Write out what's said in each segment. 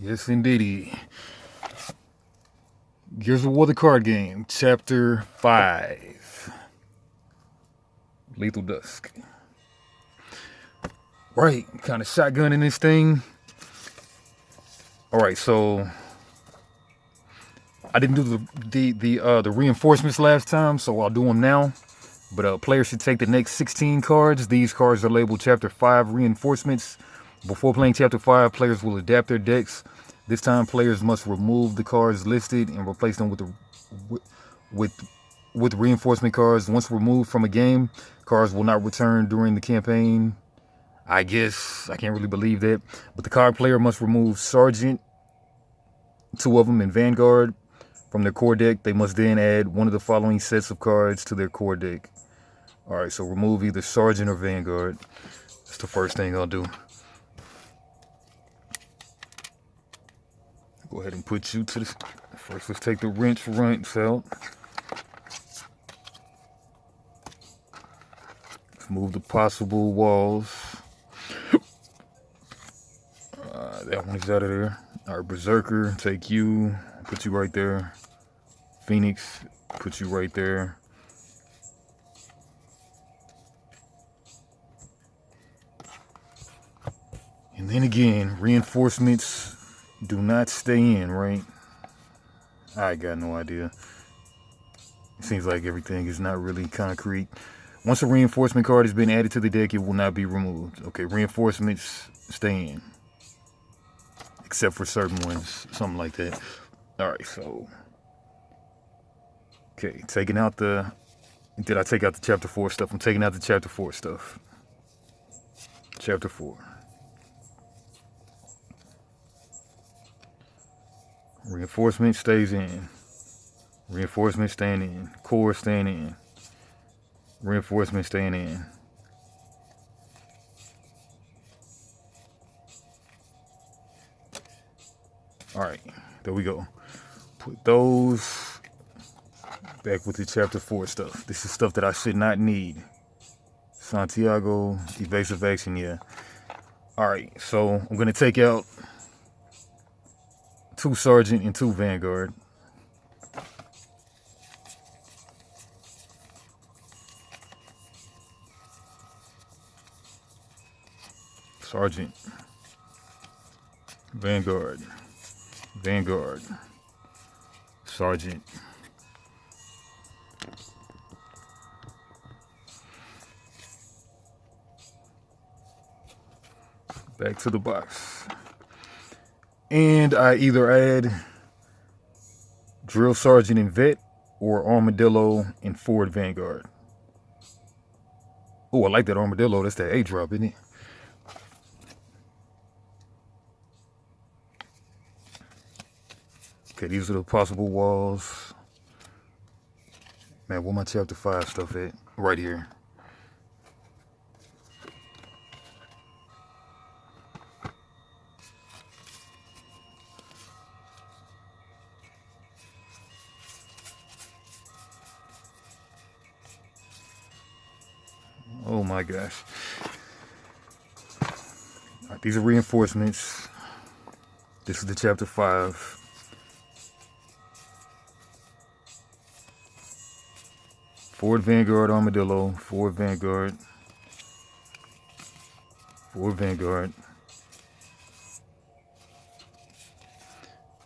Yes, indeedy. Gears of War the card game, Chapter 5. Lethal Dusk. Right, kind of shotgunning this thing. Alright, so I didn't do the reinforcements last time, so I'll do them now. But players should take the next 16 cards. These cards are labeled Chapter 5 reinforcements. Before playing Chapter 5, players will adapt their decks. This time, players must remove the cards listed and replace them with reinforcement cards. Once removed from a game, cards will not return during the campaign. I guess I can't really believe that. But the card player must remove Sergeant, 2 of them, and Vanguard from their core deck. They must then add one of the following sets of cards to their core deck. Alright, so remove either Sergeant or Vanguard. That's the first thing I'll do. Go ahead and put you to the... First, let's take the wrench out. Let's move the possible walls. That one is out of there. Alright, Berserker, take you. Put you right there. Phoenix, put you right there. And then again, reinforcements do not stay in, right? I got no idea. It seems like everything is not really concrete. Once a reinforcement card has been added to the deck, it will not be removed. Okay, reinforcements stay in. Except for certain ones, something like that. Alright, so... Okay, taking out the... Did I take out the Chapter 4 stuff? I'm taking out the Chapter 4 stuff. Chapter 4. Reinforcement stays in. Reinforcement staying in. Core staying in. Reinforcement staying in. Alright, there we go. Put those back with the Chapter 4 stuff. This is stuff that I should not need. Santiago, evasive action, yeah. Alright, so I'm going to take out 2 Sergeant and 2 Vanguard. Sergeant. Vanguard. Vanguard. Sergeant. Back to the box. And I either add Drill Sergeant and Vet or Armadillo and Forward Vanguard. Oh, I like that Armadillo. That's that A-drop, isn't it? Okay, these are the possible walls. Man, where my Chapter 5 stuff at? Right here. Oh my gosh. Right, these are reinforcements. This is the Chapter 5. Forward Vanguard, Armadillo. Forward Vanguard. Forward Vanguard.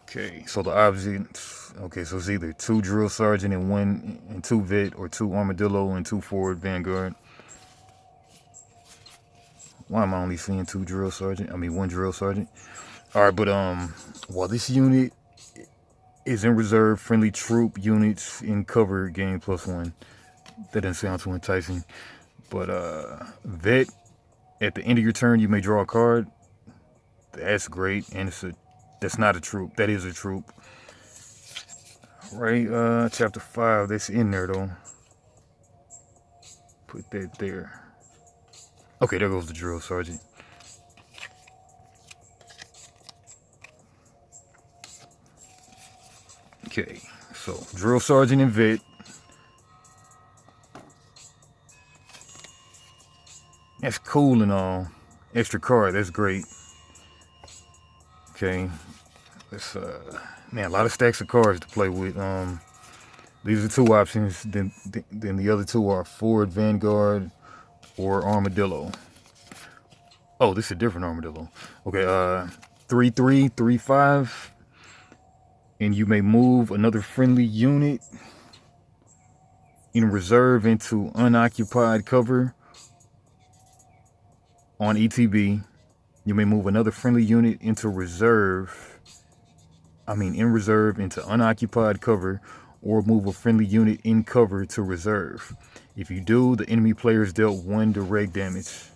Okay, so the options. Okay, so it's either 2 Drill Sergeant and 2 Vet, or 2 Armadillo and 2 Forward Vanguard. Why am I only seeing 2 Drill Sergeant? I mean, 1 Drill Sergeant. Alright, but while this unit is in reserve, friendly troop units in cover gain +1. That doesn't sound too enticing. But Vet, at the end of your turn, you may draw a card. That's great. And that's not a troop. That is a troop. Right, Chapter 5, that's in there though. Put that there. Okay, there goes the Drill Sergeant. Okay, so Drill Sergeant and Vet. That's cool and all. Extra card, that's great. Okay, It's man, a lot of stacks of cards to play with. These are two options. Then the other two are Ford Vanguard or Armadillo. Oh, this is a different Armadillo. Okay, 3/3, 3/5, and you may move another friendly unit in reserve into unoccupied cover on ETB. You may move another friendly unit into in reserve into unoccupied cover, or move a friendly unit in cover to reserve. If you do, the enemy players dealt 1 direct damage.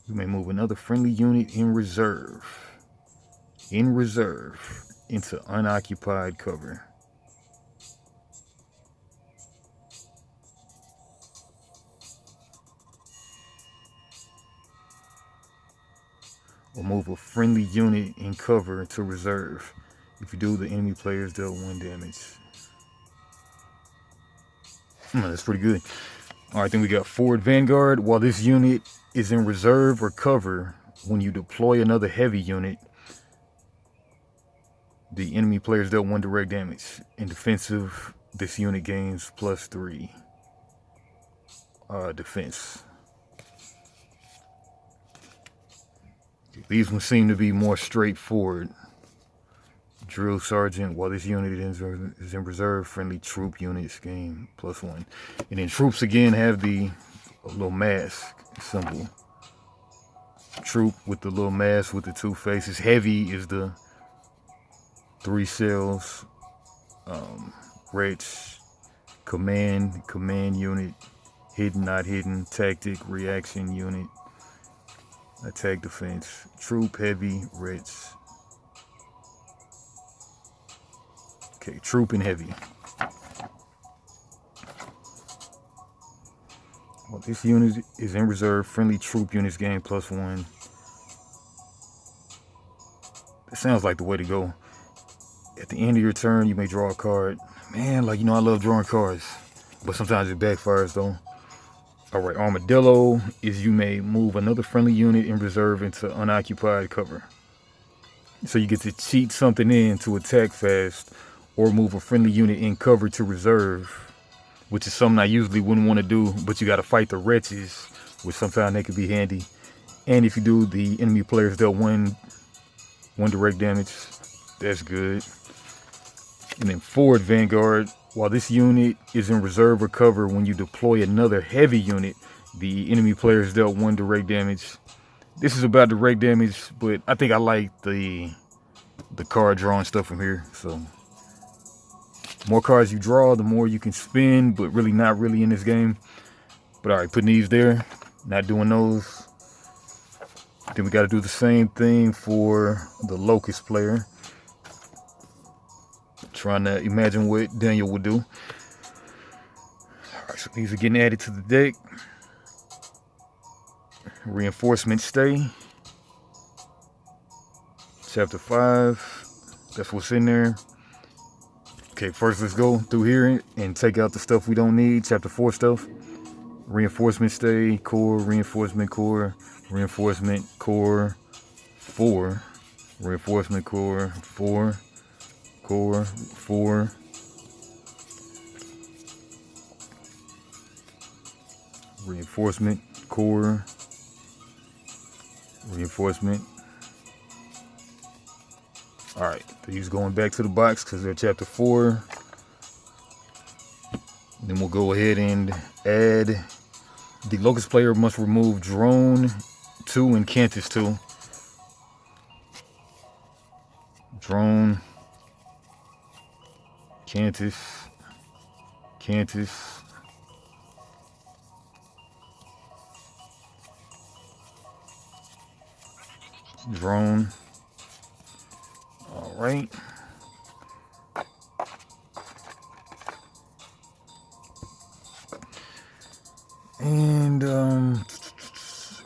You may move another friendly unit in reserve into unoccupied cover. Or move a friendly unit in cover to reserve. If you do, the enemy players dealt 1 damage. That's pretty good. All right, then we got Ford Vanguard. While this unit is in reserve or cover, when you deploy another heavy unit, the enemy players dealt 1 direct damage. In defensive, this unit gains +3 defense. These ones seem to be more straightforward. Drill Sergeant, while this unit is in reserve, friendly troop units gain +1. And then troops again have the little mask symbol. Troop with the little mask with the 2 faces. Heavy is the 3 cells. Rich, command unit. Hidden, not hidden. Tactic, reaction unit. Attack, defense. Troop, heavy, rich. Okay, troop and heavy. Well, this unit is in reserve. Friendly troop units gain +1. That sounds like the way to go. At the end of your turn, you may draw a card. Man, I love drawing cards, but sometimes it backfires though. All right, Armadillo is you may move another friendly unit in reserve into unoccupied cover. So you get to cheat something in to attack fast, or move a friendly unit in cover to reserve, which is something I usually wouldn't want to do, but you got to fight the wretches, which sometimes they could be handy. And if you do, the enemy players dealt 1 direct damage. That's good. And then Ford Vanguard, while this unit is in reserve or cover, when you deploy another heavy unit, the enemy players dealt 1 direct damage. This is about direct damage, but I think I like the card drawing stuff from here. So more cards you draw, the more you can spin, but really not really in this game. But all right, putting these there, not doing those. Then we got to do the same thing for the Locust player. Trying to imagine what Daniel would do. All right, so these are getting added to the deck. Reinforcement stay. Chapter 5. That's what's in there. Okay, first let's go through here and take out the stuff we don't need. Chapter 4 stuff. Reinforcement stay, core, reinforcement core, reinforcement core 4, reinforcement core 4, core 4, reinforcement core, reinforcement. All right, these going back to the box because they're chapter 4. Then we'll go ahead and add. The Locust player must remove Drone 2 and Cantus 2. Drone, Cantus, Drone. All right. And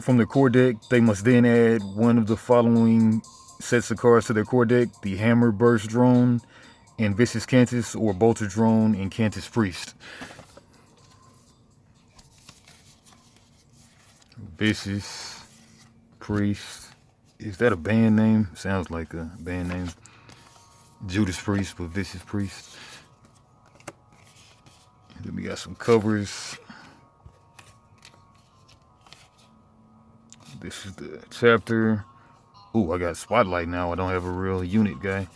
from their core deck, they must then add one of the following sets of cards to their core deck: the Hammer Burst Drone and Vicious Cantus, or Bolter Drone and Cantus Priest. Vicious Priest Is that a band name? Sounds like a band name. Judas Priest with Vicious Priest. Then we got some covers. This is the chapter. Ooh, I got Spotlight now. I don't have a real unit guy.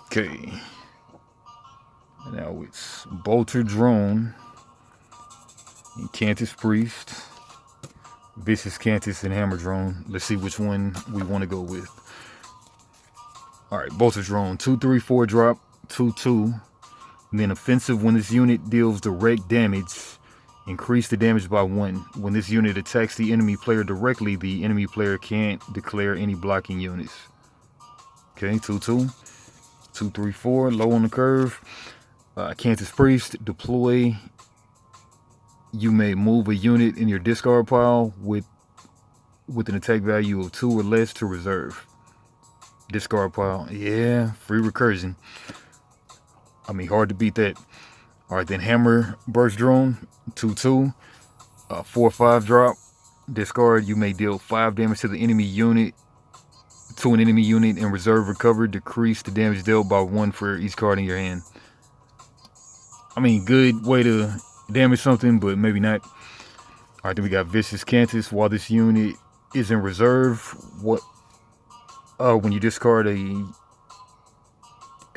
Okay. Now it's Bolter Drone, Cantus Priest, Vicious Cantus, and Hammer Drone. Let's see which one we want to go with. Alright, Bolter Drone, 2/3/4 drop, 2/2. And then offensive, when this unit deals direct damage, increase the damage by 1. When this unit attacks the enemy player directly, the enemy player can't declare any blocking units. Okay, 2/2. 2/3/4, low on the curve. Cantus Priest, deploy. You may move a unit in your discard pile with an attack value of 2 or less to reserve. Discard pile, yeah, free recursion. I mean, hard to beat that. All right, then Hammer Burst Drone, 2/2, 4/5 drop. Discard. You may deal 5 damage to the enemy unit. To an enemy unit and reserve recover. Decrease the damage dealt by 1 for each card in your hand. I mean, good way to damage something, but maybe not. All right, then we got Vicious Cantus. While this unit is in reserve, when you discard a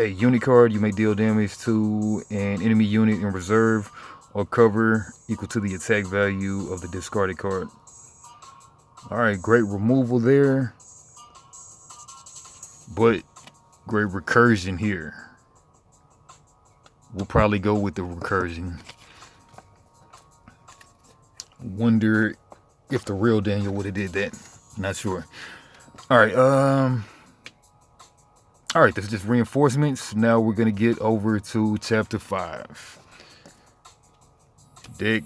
unit card, you may deal damage to an enemy unit in reserve or cover equal to the attack value of the discarded card. All right, great removal there, but great recursion here. We'll probably go with the recursion. Wonder if the real Daniel would have did that. Not sure. All right. All right. That's just reinforcements. Now we're gonna get over to chapter 5. Deck.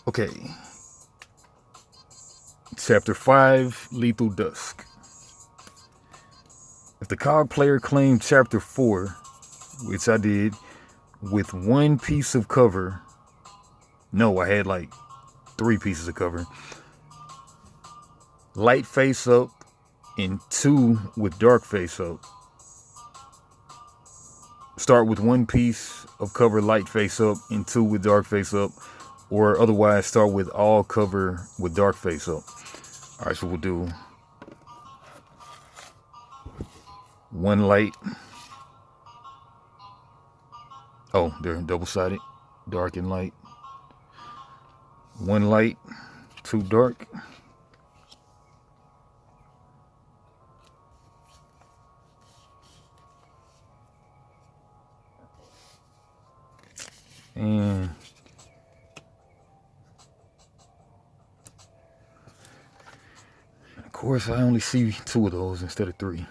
Okay. Chapter 5. Lethal Dusk. If the card player claimed chapter 4, which I did, with 1 piece of cover. No, I had like 3 pieces of cover. Light face up and 2 with dark face up. Start with 1 piece of cover light face up and 2 with dark face up, or otherwise start with all cover with dark face up. All right, so we'll do 1 light. Oh, they're double-sided, dark and light. 1 light, 2 dark. And of course, I only see 2 of those instead of 3.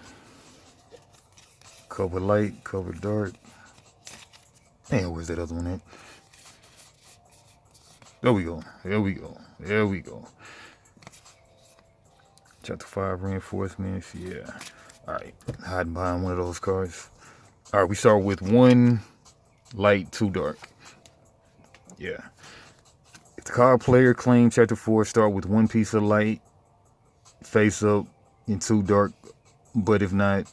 Cover light, cover dark. And where's that other one at? There we go. Chapter 5 reinforcements. Yeah. All right. Hiding behind one of those cards. All right. We start with 1 light, 2 dark. Yeah. If the card player claims chapter 4, start with 1 piece of light, face up, and 2 dark. But if not,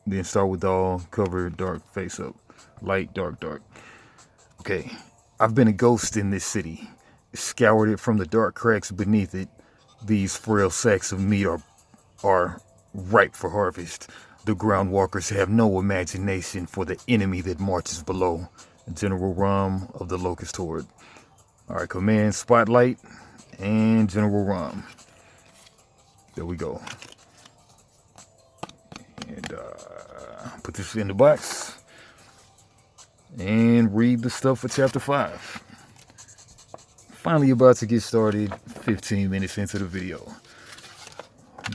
then start with all cover dark, face up. Light, dark, dark. Okay. I've been a ghost in this city. Scoured it from the dark cracks beneath it. These frail sacks of meat are ripe for harvest. The ground walkers have no imagination for the enemy that marches below. General Rom of the Locust Horde. All right, command Spotlight and General Rom. There we go. And put this in the box and read the stuff for chapter 5. Finally about to get started 15 minutes into the video.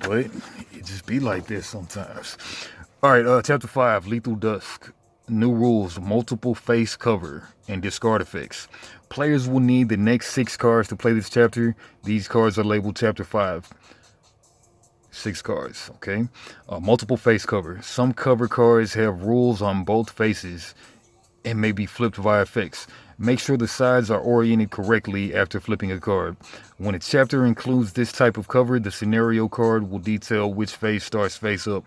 But it just be like this sometimes. All right, chapter 5, Lethal Dusk. New rules, multiple face cover, and discard effects. Players will need the next 6 cards to play this chapter. These cards are labeled chapter 5. 6 cards, okay? Multiple face cover. Some cover cards have rules on both faces. and may be flipped via effects. Make sure the sides are oriented correctly after flipping a card. When a chapter includes this type of cover, the scenario card will detail which face starts face up.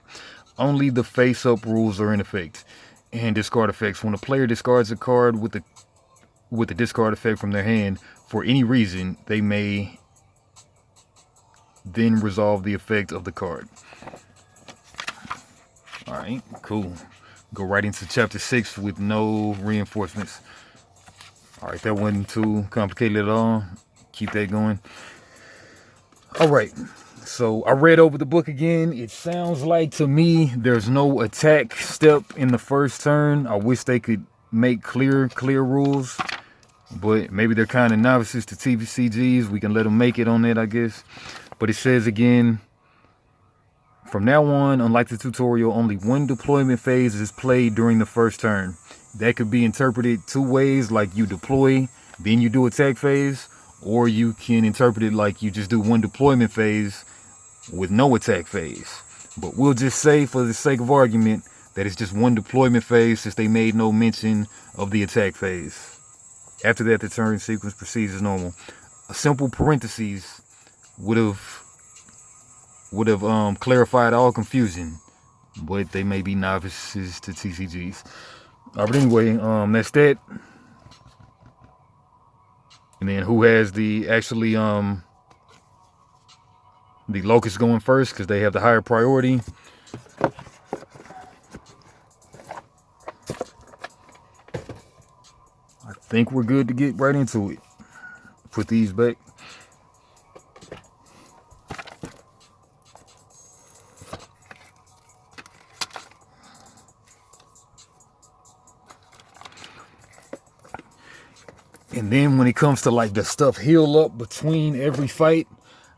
Only the face up rules are in effect. And discard effects. When a player discards a card with the discard effect from their hand for any reason, they may then resolve the effect of the card. Alright, cool. Go right into chapter 6 with no reinforcements. Alright, that wasn't too complicated at all. Keep that going. Alright, so I read over the book again. It sounds like to me there's no attack step in the first turn. I wish they could make clear rules. But maybe they're kind of novices to TCGs. We can let them make it on that, I guess. But it says again, from now on, unlike the tutorial, only one deployment phase is played during the first turn. That could be interpreted two ways, like you deploy, then you do attack phase, or you can interpret it like you just do one deployment phase with no attack phase. But we'll just say, for the sake of argument, that it's just one deployment phase since they made no mention of the attack phase. After that, the turn sequence proceeds as normal. A simple parentheses would have clarified all confusion, but they may be novices to TCGs. But anyway, that's that. And then who has the Locust going first because they have the higher priority. I think we're good to get right into it. Put these back. And then when it comes to like the stuff heal up between every fight,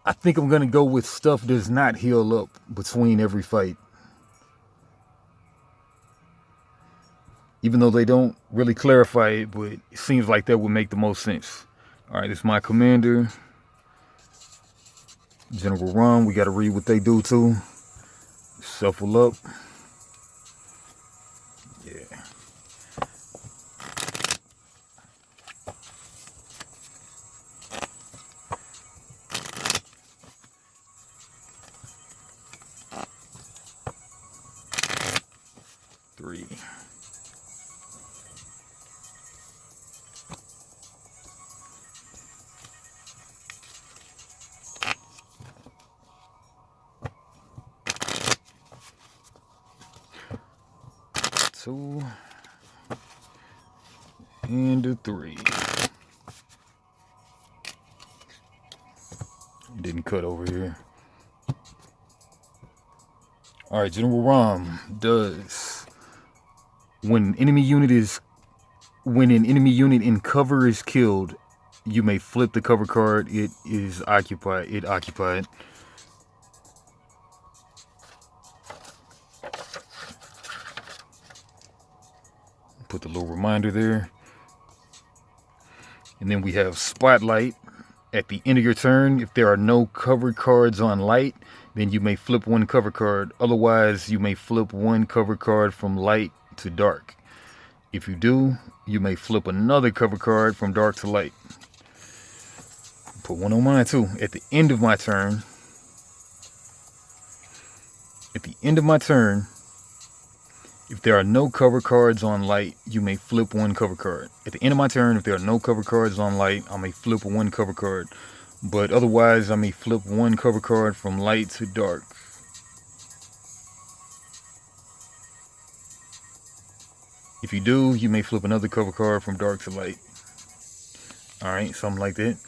I think I'm going to go with stuff does not heal up between every fight. Even though they don't really clarify it, but it seems like that would make the most sense. All right, it's my commander. General Ron, we got to read what they do too. Shuffle up. Yeah. Three. Two. And a three. Didn't cut over here. Alright, General Rom does. When an enemy unit in cover is killed, you may flip the cover card. It occupied. Put the little reminder there. And then we have Spotlight. At the end of your turn, if there are no cover cards on light, then you may flip one cover card. Otherwise, you may flip one cover card from light to dark. If you do, you may flip another cover card from dark to light. Put one on mine too. At the end of my turn, if there are no cover cards on light, you may flip one cover card. At the end of my turn, if there are no cover cards on light, I may flip one cover card. But otherwise, I may flip one cover card from light to dark. If you do, you may flip another cover card from dark to light. Alright, something like that.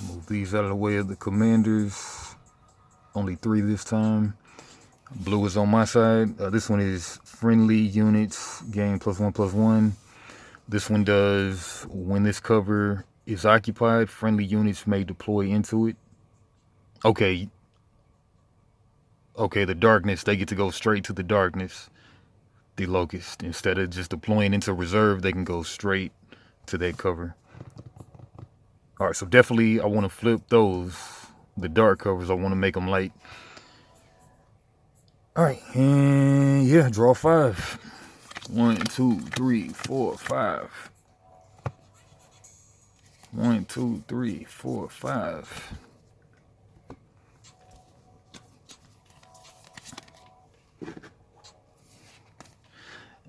Move these out of the way of the commanders. Only 3 this time. Blue is on my side. This one is friendly units, gain +1/+1. This one does, when this cover is occupied, friendly units may deploy into it. Okay, the darkness, they get to go straight to the darkness. The Locust, instead of just deploying into reserve, they can go straight to that cover. All right, so definitely I want to flip those. The dark covers, I want to make them light. All right, and yeah, draw 5. 1, 2, 3, 4, 5. 1, 2, 3, 4, 5.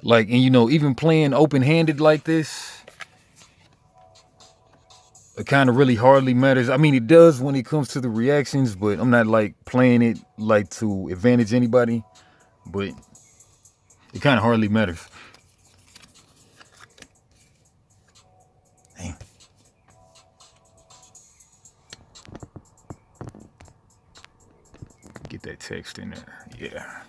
Like, and you know, even playing open-handed like this, it kind of really hardly matters. I mean, it does when it comes to the reactions, but I'm not like playing it like to advantage anybody, but it kind of hardly matters. Dang. Get that text in there. Yeah.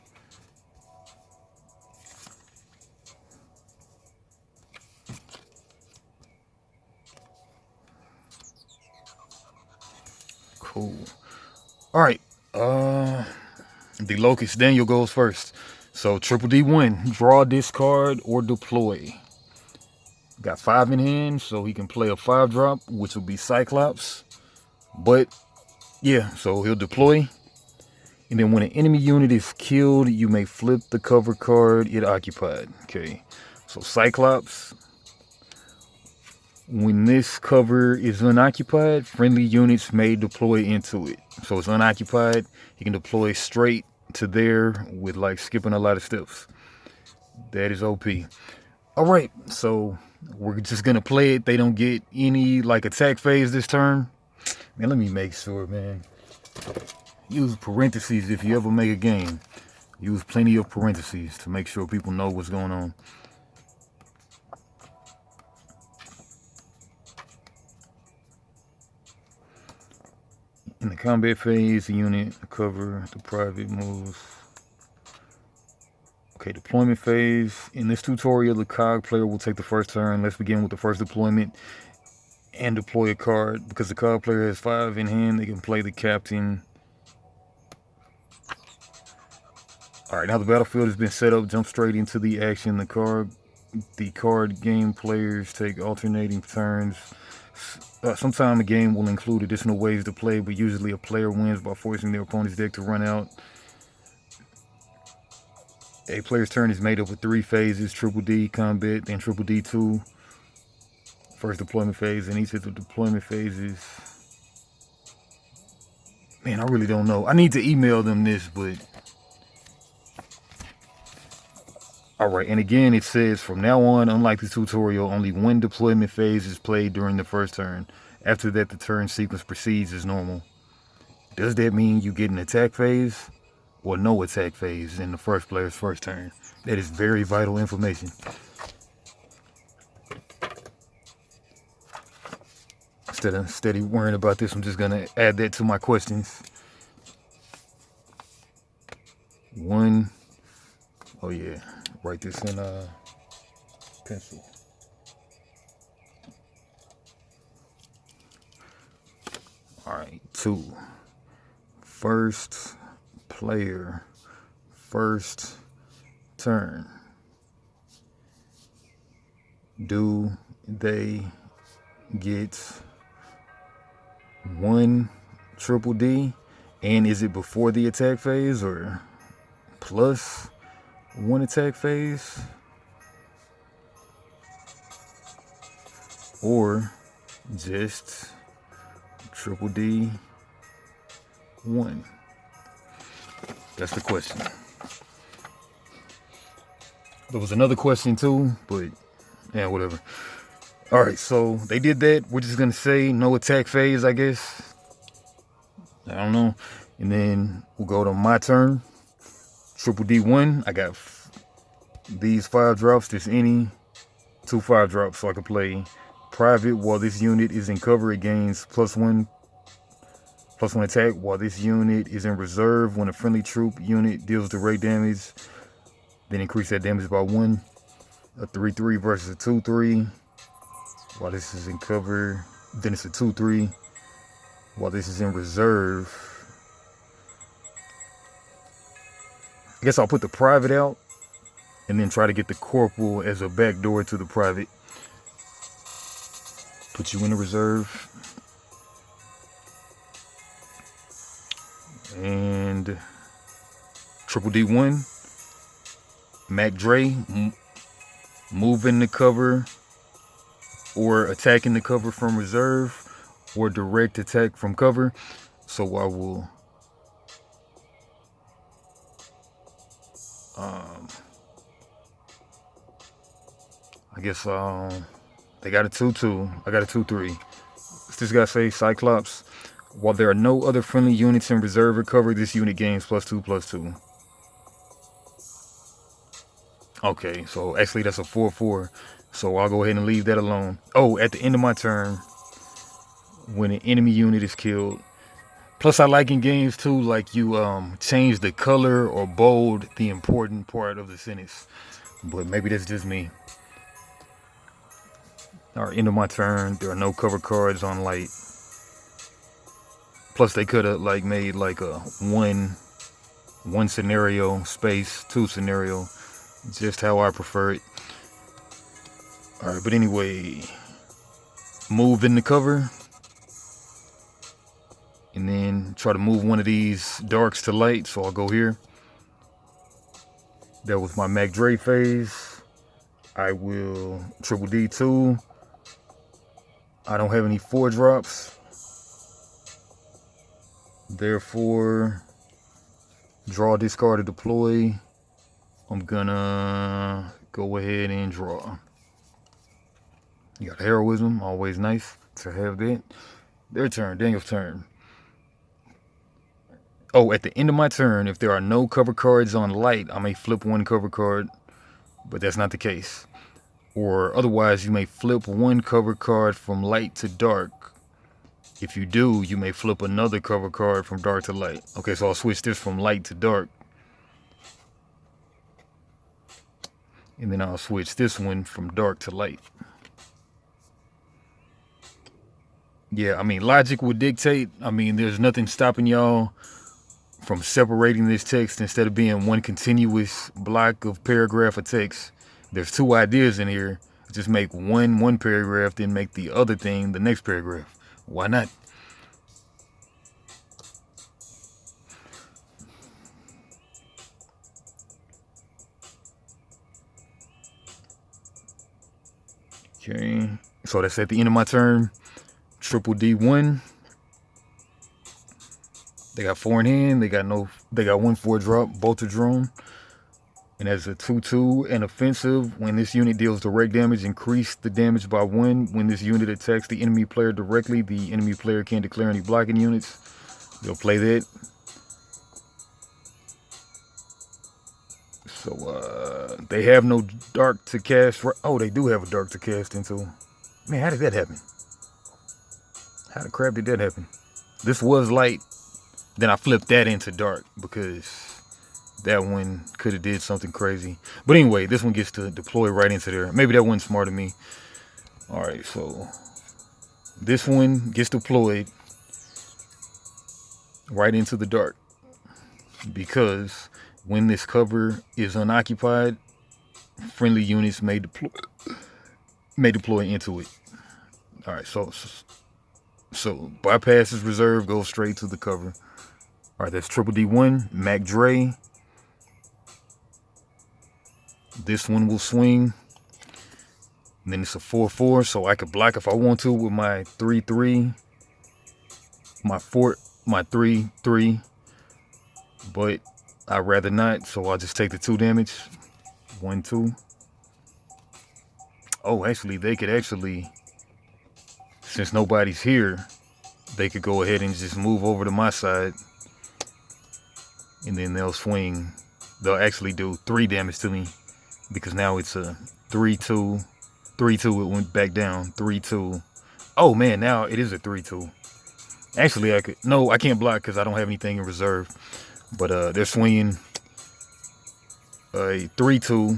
Cool. All right. The Locust Daniel goes first. So triple D1, draw, discard, or deploy. Got 5 in hand, so he can play a 5-drop, which will be Cyclops. But yeah, so he'll deploy. And then when an enemy unit is killed, you may flip the cover card it occupied. Okay. So Cyclops. When this cover is unoccupied, friendly units may deploy into it. So it's unoccupied. He can deploy straight to there with like skipping a lot of steps. That is OP. All right, so we're just gonna play it. They don't get any like attack phase this turn. Man, let me make sure, man. Use parentheses if you ever make a game. Use plenty of parentheses to make sure people know what's going on. In the combat phase, the unit, the cover, the private moves. Okay, deployment phase. In this tutorial, the COG player will take the first turn. Let's begin with the first deployment and deploy a card. Because the COG player has 5 in hand, they can play the captain. Alright, now the battlefield has been set up. Jump straight into the action. The card game players take alternating turns. Sometime the game will include additional ways to play, but usually a player wins by forcing their opponent's deck to run out. A player's turn is made up of 3 phases: Triple D, Combat, then Triple D2. First deployment phase, and each of the deployment phases. Man, I really don't know. I need to email them this, but... Alright, and again it says, from now on, unlike the tutorial, only 1 deployment phase is played during the first turn. After that, the turn sequence proceeds as normal. Does that mean you get an attack phase? Or no attack phase in the first player's first turn? That is very vital information. Instead of steady worrying about this, I'm just going to add that to my questions. 1. Oh yeah. Write this in pencil. Alright, 2. First player, first turn. Do they get 1 triple D? And is it before the attack phase or plus 1 attack phase? Or just triple D 1? That's the question. There was another question too, but yeah, whatever. All right, so they did that. We're just gonna say no attack phase, I guess. I don't know. And then we'll go to my turn. Triple D1. I got these 5 drops. There's any 2 5-drops, so I can play private. While this unit is in cover, it gains +1 attack. While this unit is in reserve, when a friendly troop unit deals direct damage, then increase that damage by 1. A 3/3 versus a 2/3. While this is in cover, then it's a 2/3. While this is in reserve, I guess I'll put the private out and then try to get the corporal as a backdoor to the private. Put you in the reserve. And Triple D1, Mac Dre, moving the cover or attacking the cover from reserve or direct attack from cover. So I will I guess they got a 2-2. I got a 2-3. This guy say Cyclops. While there are no other friendly units in reserve or cover, this unit gains +2/+2. Okay, so actually that's a 4/4. So I'll go ahead and leave that alone. Oh, at the end of my turn, when an enemy unit is killed. Plus I like in games too, like you change the color or bold the important part of the sentence. But maybe that's just me. Alright, end of my turn. There are no cover cards on light. Plus they could have like made like a one scenario space, 2 scenario. Just how I prefer it. Alright, but anyway, move in the cover. And then try to move one of these darks to light. So I'll go here. That was my Mac Dre phase. I will Triple D2. I don't have any 4-drops. Therefore, draw, discard, or deploy. I'm gonna go ahead and draw. You got heroism, always nice to have that. Their turn, Daniel's turn. Oh, at the end of my turn, if there are no cover cards on light, I may flip 1 cover card, but that's not the case. Or otherwise, you may flip 1 cover card from light to dark. If you do, you may flip another cover card from dark to light. Okay, so I'll switch this from light to dark. And then I'll switch this one from dark to light. Yeah, I mean, logic would dictate. I mean, there's nothing stopping y'all from separating this text instead of being one continuous block of paragraph of text. There's 2 ideas in here. Just make one paragraph, then make the other thing the next paragraph. Why not? Okay, so that's at the end of my turn. Triple D1. They got 4 in hand. They got 1 4-drop. Both are drawn. And as a 2/2 and offensive, when this unit deals direct damage, increase the damage by 1. When this unit attacks the enemy player directly, the enemy player can't declare any blocking units. They'll play that. So they have no dark to cast. Oh, they do have a dark to cast into. Man, how did that happen? How the crap did that happen? This was light. Then I flipped that into dark because that one could have did something crazy. But anyway, this one gets to deploy right into there. Maybe that wasn't smart of me. All right, so this one gets deployed right into the dark because when this cover is unoccupied, friendly units may deploy into it. All right, so bypasses reserve, goes straight to the cover. All right, that's Triple D1, Mac Dre. This one will swing. And then it's a 4/4, so I could block if I want to with my 3/3, my 3/3. But I'd rather not, so I'll just take the 2 damage. 1, 2. Oh, actually, they could since nobody's here, they could go ahead and just move over to my side. And then they'll swing. They'll actually do 3 damage to me because now it's a 3/2. 3/2, it went back down. 3/2. Oh man, now it is a 3/2. Actually, I can't block because I don't have anything in reserve. But they're swinging a 3/2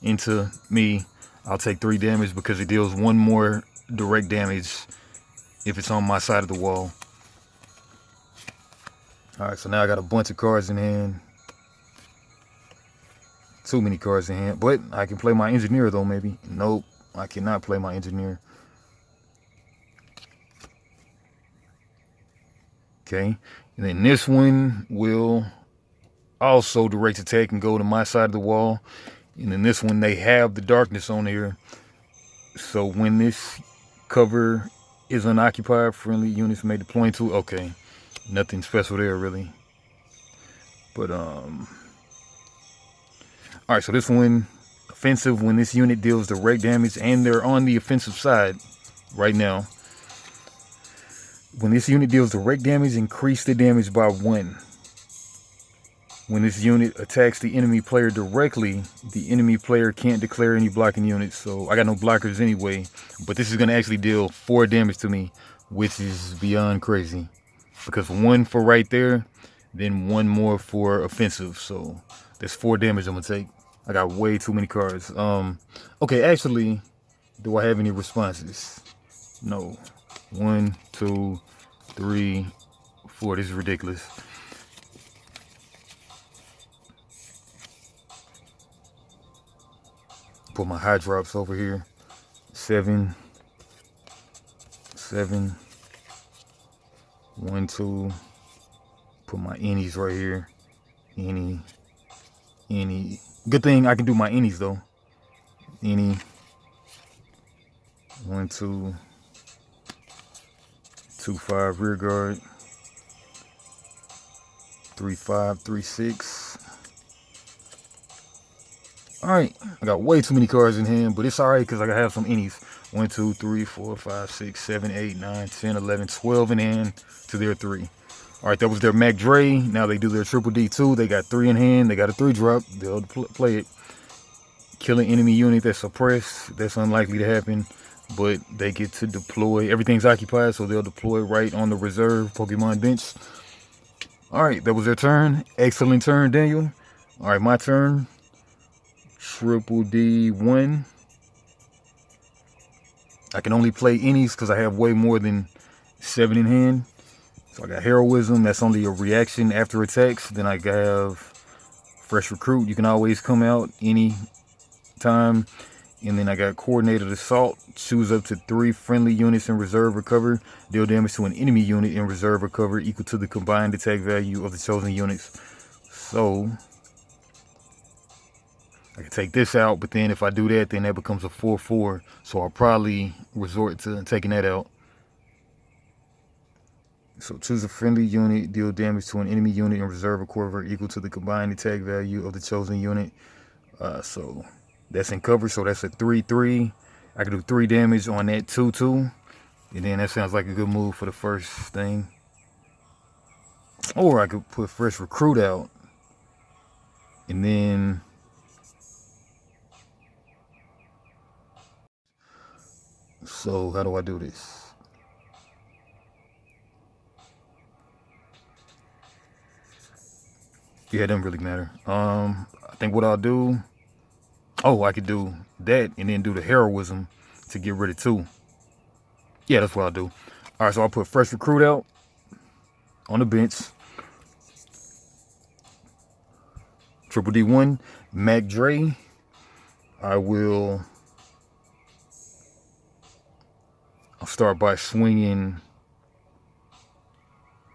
into me. I'll take 3 damage because it deals 1 more direct damage if it's on my side of the wall. Alright, so now I got a bunch of cards in hand. Too many cards in hand. But I can play my engineer though, maybe. Nope, I cannot play my engineer. Okay. And then this one will also direct attack and go to my side of the wall. And then this one, they have the darkness on here. So when this cover is unoccupied, friendly units may deploy into. Okay. Nothing special there, really. But, alright, so this one, offensive, when this unit deals direct damage, and they're on the offensive side right now. When this unit deals direct damage, increase the damage by 1. When this unit attacks the enemy player directly, the enemy player can't declare any blocking units. So I got no blockers anyway, but this is going to actually deal 4 damage to me, which is beyond crazy. Because 1 for right there, then 1 more for offensive. So that's 4 damage I'm going to take. I got way too many cards. Okay, actually, do I have any responses? No. 1, 2, 3, 4. This is ridiculous. Put my high drops over here. 7, 7, 1, 2. Put my innies right here. Any. Good thing I can do my innies though. Any. 1, 2. 2, 5 rear guard. 3, 5, 3, 6. Alright, I got way too many cards in hand, but it's alright because I have some innies. 1, 2, 3, 4, 5, 6, 7, 8, 9, 10, 11, 12 in hand to their 3. Alright, that was their Mac Dre. Now they do their Triple D2. They got 3 in hand. They got a 3 drop. They'll play it. Kill an enemy unit that's suppressed. That's unlikely to happen, but they get to deploy. Everything's occupied, so they'll deploy right on the reserve Pokemon bench. Alright, that was their turn. Excellent turn, Daniel. Alright, my turn. Triple D1. I can only play innies because I have way more than 7 in hand. So I got Heroism. That's only a reaction after attacks. Then I have Fresh Recruit. You can always come out any time. And then I got Coordinated Assault. Choose up to 3 friendly units in reserve or cover. Deal damage to an enemy unit in reserve or cover equal to the combined attack value of the chosen units. So I can take this out, but then if I do that, then that becomes a 4/4. So I'll probably resort to taking that out. So choose a friendly unit, deal damage to an enemy unit in reserve or cover equal to the combined attack value of the chosen unit. So that's in cover, so that's a 3/3. I can do 3 damage on that 2/2. And then that sounds like a good move for the first thing. Or I could put Fresh Recruit out. And then so how do I do this? Yeah, it doesn't really matter. I think what I'll do, I could do that and then do the Heroism to get rid of 2. Yeah, that's what I'll do. All right, so I'll put Fresh Recruit out on the bench. Triple D1, Mac Dre. I'll start by swinging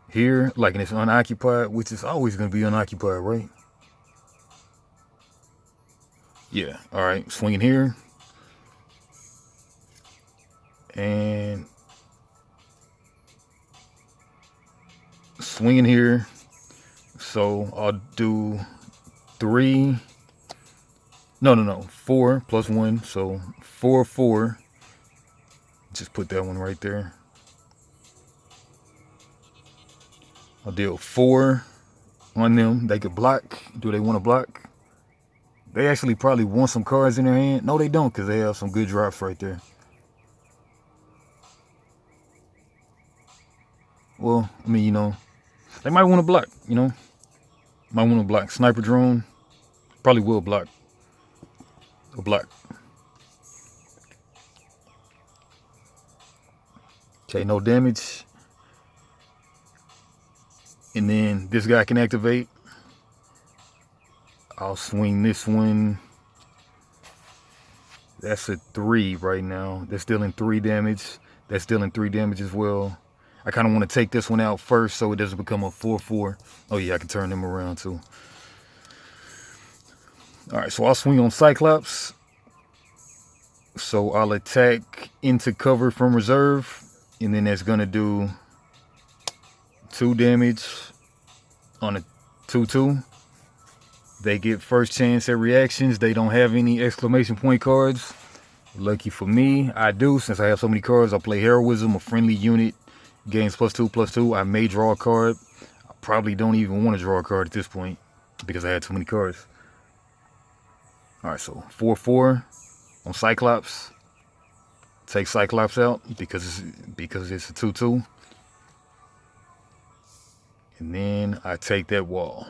here, like in it's unoccupied, which is always going to be unoccupied, right? Yeah, all right, swinging here. And swinging here. So I'll do 3. No. 4 plus 1. So 4/4. Just put that one right there. I'll deal 4 on them. They could block. Do they want to block? They actually probably want some cards in their hand. No, they don't, because they have some good drops right there. Well, I mean, they might want to block, Might want to block. Sniper drone probably will block. A block. Okay, no damage. And then this guy can activate. I'll swing this one. That's a 3 right now. That's dealing 3 damage. That's dealing 3 damage as well. I kind of want to take this one out first so it doesn't become a 4/4. Oh yeah, I can turn them around too. All right, so I'll swing on Cyclops. So I'll attack into cover from reserve, and then that's gonna do 2 damage on a 2/2. They get first chance at reactions. They don't have any exclamation point cards. Lucky for me, I do. Since I have so many cards, I'll play Heroism, a friendly unit. Gains +2/+2. I may draw a card. I probably don't even want to draw a card at this point because I had too many cards. Alright, so 4/4 on Cyclops. Take Cyclops out because it's a 2/2. And then I take that wall.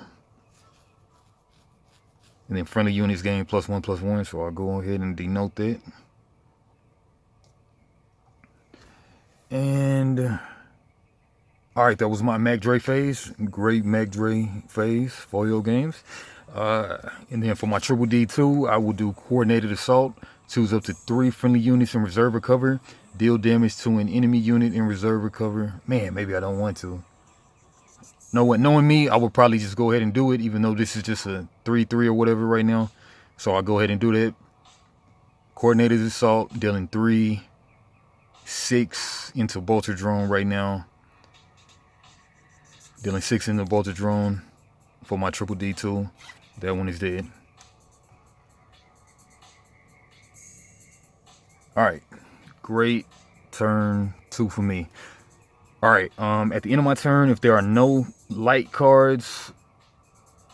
And then friendly units gain +1/+1, so I'll go ahead and denote that. And alright, that was my Mac Dre phase. Great Mac Dre phase, foil games. And then for my Triple D2, I will do Coordinated Assault. Choose up to 3 friendly units in reserve or cover. Deal damage to an enemy unit in reserve or cover. Man, maybe I don't want to. Know what? Knowing me, I would probably just go ahead and do it, even though this is just a 3/3 or whatever right now. So I'll go ahead and do that. Coordinated Assault, dealing 3, 6 into Bolter Drone right now. Dealing 6 into Bolter Drone for my Triple D2. That one is dead. Alright. Great turn 2 for me. Alright, at the end of my turn, if there are no light cards,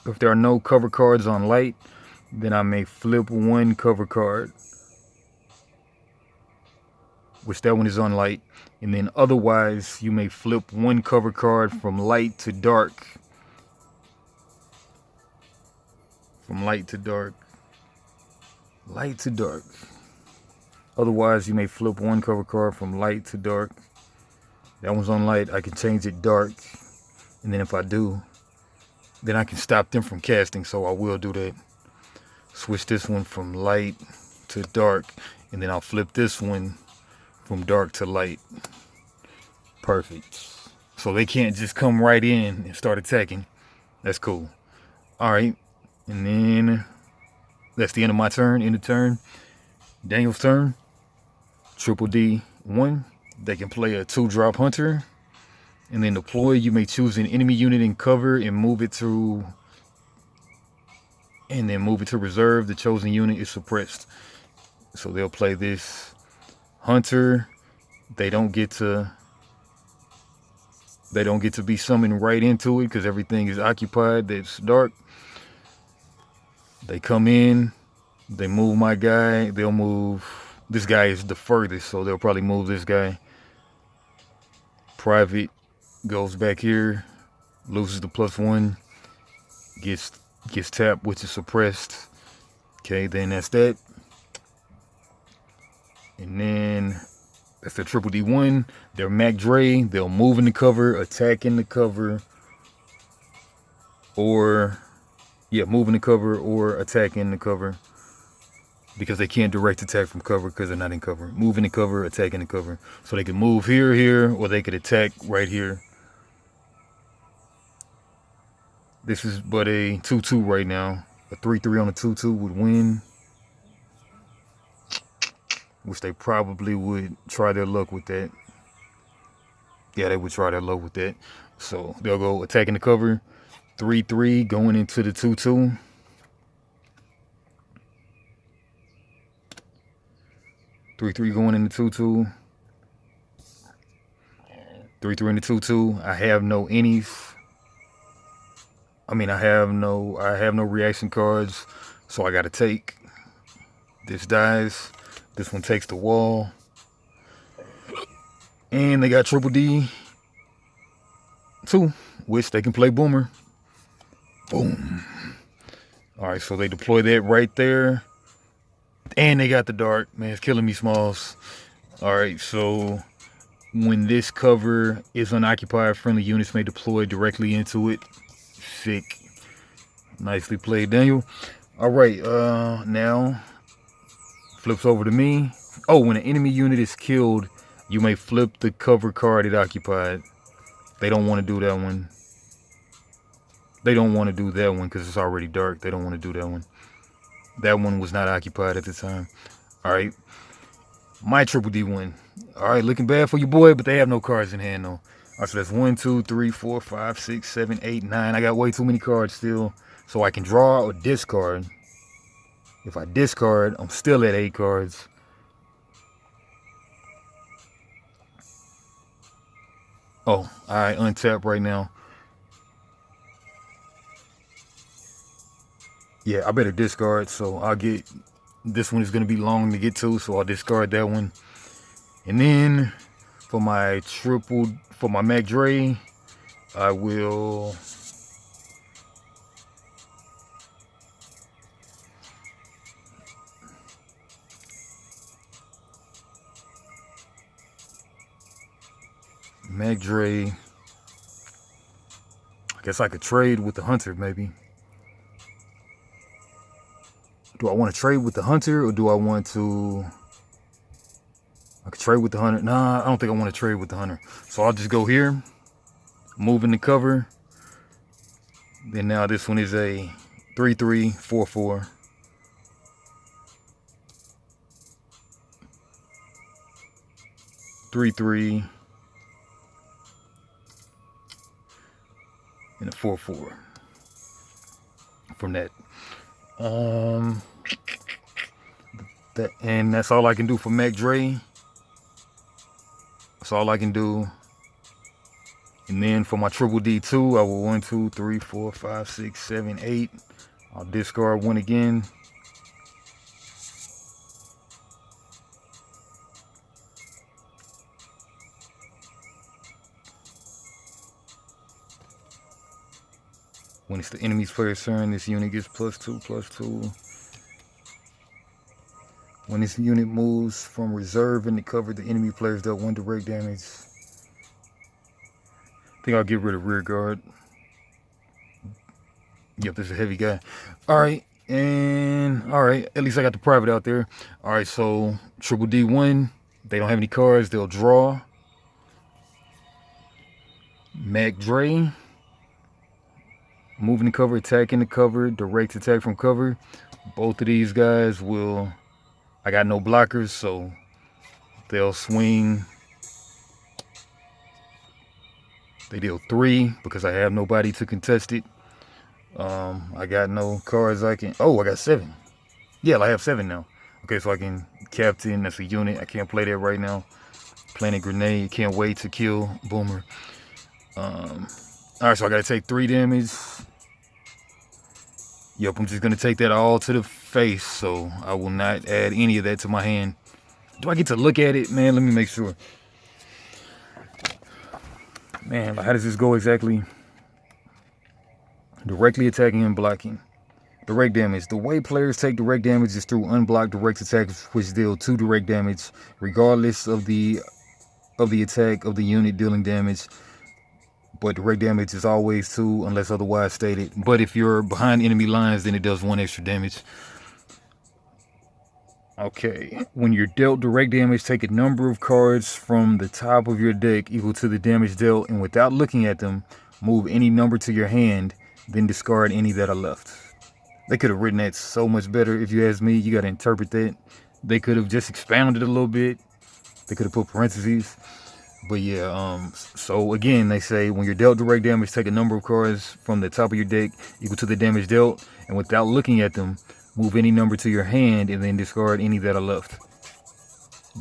if there are no cover cards on light, then I may flip 1 cover card, which that one is on light. And then otherwise, you may flip 1 cover card from light to dark. From light to dark. Light to dark. Otherwise, you may flip 1 cover card from light to dark. That one's on light. I can change it dark. And then if I do, then I can stop them from casting. So I will do that. Switch this one from light to dark. And then I'll flip this one from dark to light. Perfect. So they can't just come right in and start attacking. That's cool. Alright. And then that's the end of my turn. End of turn. Daniel's turn. Triple D1. They can play a 2-drop hunter. And then deploy, you may choose an enemy unit in cover and move it to reserve. The chosen unit is suppressed. So they'll play this hunter. They don't get to be summoned right into it because everything is occupied. That's dark. They come in, they move my guy, they'll move. This guy is the furthest, so they'll probably move this guy. Private goes back here, loses the +1, gets tapped, which is suppressed. Okay, then that's that. And then that's the Triple D1. They're Mac Dre. They'll move in the cover, attack in the cover, or move in the cover or attack in the cover. Because they can't direct attack from cover because they're not in cover. Move in the cover, attack in the cover. So they can move here, or they could attack right here. This is but a 2/2 right now. A 3/3 on a 2/2 would win. Which they probably would try their luck with that. Yeah, they would try their luck with that. So they'll go attack in the cover. 3/3 going into the 2/2. 3/3 going into 2/2. 3/3 into 2/2. I have no innies. I have no reaction cards, so I gotta take. This dies. This one takes the wall. And they got Triple D2, which they can play Boomer. Boom. Alright, so they deploy that right there. And they got the dark. Man, it's killing me, Smalls. Alright, so when this cover is unoccupied, friendly units may deploy directly into it. Sick. Nicely played, Daniel. Alright, now flips over to me. Oh, when an enemy unit is killed, You may flip the cover card it occupied. They don't want to do that one. They don't want to do that one because it's already dark. They don't want to do that one. That one was not occupied at the time. All right. My triple D one. All right, looking bad for your boy, but they have no cards in hand, though. All right, so that's 1, 2, 3, 4, 5, 6, 7, 8, 9. I got way too many cards still. So I can draw or discard. If I discard, I'm still at 8 cards. Oh, all right, untap right now. Yeah, I better discard, so I'll get... This one is going to be long to get to, so I'll discard that one. And then, for my Mac Dre, I will... Mac Dre... I guess I could trade with the Hunter, maybe. Do I want to trade with the Hunter, or do I want to... I could trade with the Hunter. Nah, I don't think I want to trade with the Hunter. So I'll just go here, move in the cover. Then now this one is a 3-3, 4-4. Three, 3, and a 4-4 from that. And that's all I can do for Mac Dre. That's all I can do. And then for my triple D2, I will 1, 2, 3, 4, 5, 6, 7, 8. I'll discard one again. When it's the enemy's player's turn, this unit gets +2/+2. When this unit moves from reserve into cover, the enemy players dealt 1 direct damage. I think I'll get rid of rear guard. Yep, this is a heavy guy. Alright, at least I got the private out there. Alright, so triple D1, they don't have any cards, they'll draw. Mac Dre, moving the cover, attacking the cover, direct attack from cover. Both of these guys will... I got no blockers, so they'll swing. They deal 3 because I have nobody to contest it. I got no cards I can... Oh, I got 7. Yeah, I have 7 now. Okay, so I can captain. That's a unit. I can't play that right now. Plant a grenade. Can't wait to kill Boomer. Alright, so I got to take 3 damage. Yep, I'm just going to take that all to the face, so I will not add any of that to my hand. Do I get to look at it? Man, let me make sure. Man, how does this go exactly? Directly attacking and blocking. Direct damage. The way players take direct damage is through unblocked direct attacks, which deal 2 direct damage, regardless of the attack of the unit dealing damage. But direct damage is always 2 unless otherwise stated. But if you're behind enemy lines, then it does 1 extra damage. Okay, when you're dealt direct damage, take a number of cards from the top of your deck equal to the damage dealt, and without looking at them, move any number to your hand, then discard any that are left. They could have written that so much better if you ask me. You got to interpret that. They could have just expounded a little bit. They could have put parentheses. But yeah, so again, they say when you're dealt direct damage, take a number of cards from the top of your deck equal to the damage dealt, and without looking at them, move any number to your hand and then discard any that are left.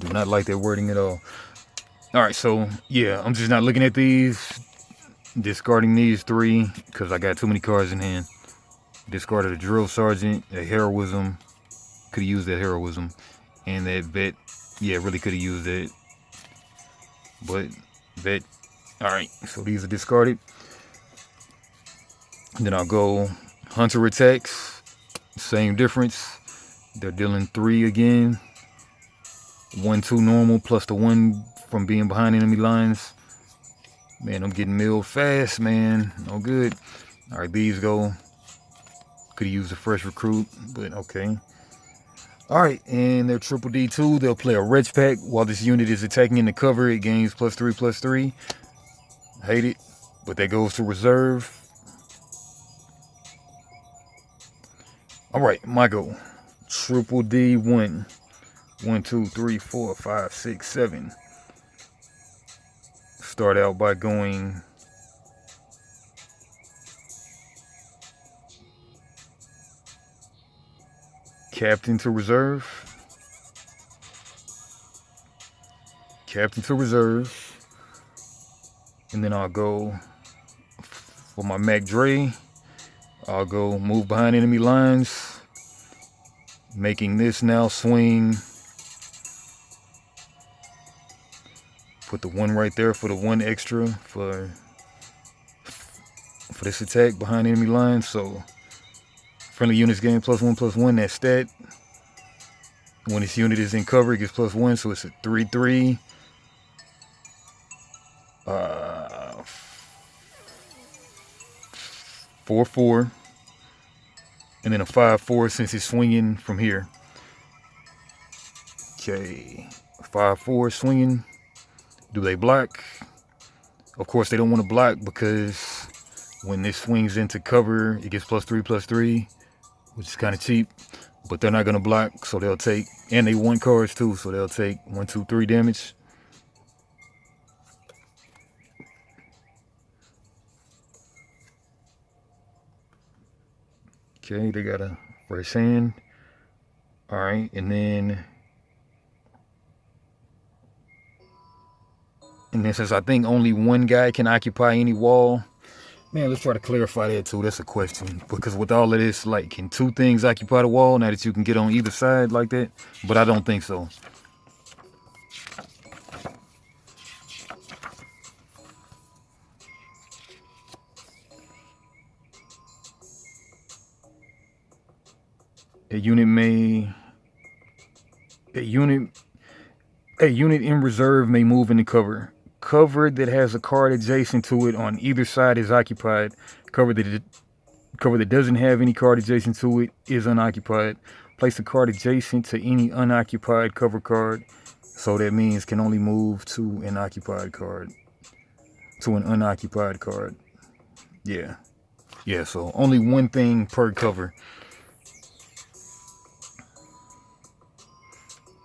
Do not like that wording at all. Alright, so yeah, I'm just not looking at these. Discarding these 3 because I got too many cards in hand. Discarded a drill sergeant, a heroism. Could have used that heroism. And that vet. Yeah, really could have used that. But vet. Alright, so these are discarded. Then I'll go Hunter attacks. Same difference. They're dealing 3 again. 1, 2 normal plus the 1 from being behind enemy lines. Man, I'm getting milled fast, man. No good. All right, these go. Could have used a fresh recruit, but okay. Alright, and their triple D2, they'll play a wretch pack. While this unit is attacking in the cover, it gains +3/+3. Hate it, but that goes to reserve. Alright, my go. Triple D1. 1, 2, 3, 4, 5, 6, 7. Start out by going captain to reserve. Captain to reserve. And then I'll go for my Mac Dre. I'll go move behind enemy lines, making this now swing. Put the 1 right there for the 1 extra for this attack behind enemy lines. So friendly units gain +1/+1. That stat. When this unit is in cover, it gets +1. So it's a 3/3. 4/4, and then a 5/4 since it's swinging from here. Okay, 5/4 swinging. Do they block? Of course, they don't want to block because when this swings into cover, it gets +3/+3, which is kind of cheap. But they're not going to block, so they'll take, and they want cards too, so they'll take 1, 2, 3 damage. Okay, they got a fresh hand. All right, and then since I think only 1 guy can occupy any wall, man, let's try to clarify that too. That's a question, because with all of this, like, can 2 things occupy the wall now that you can get on either side like that? But I don't think so. A unit in reserve may move into cover. Cover that has a card adjacent to it on either side is occupied. Cover that doesn't have any card adjacent to it is unoccupied. Place a card adjacent to any unoccupied cover card. So that means can only move to an occupied card. To an unoccupied card. Yeah. Yeah, so only 1 thing per cover.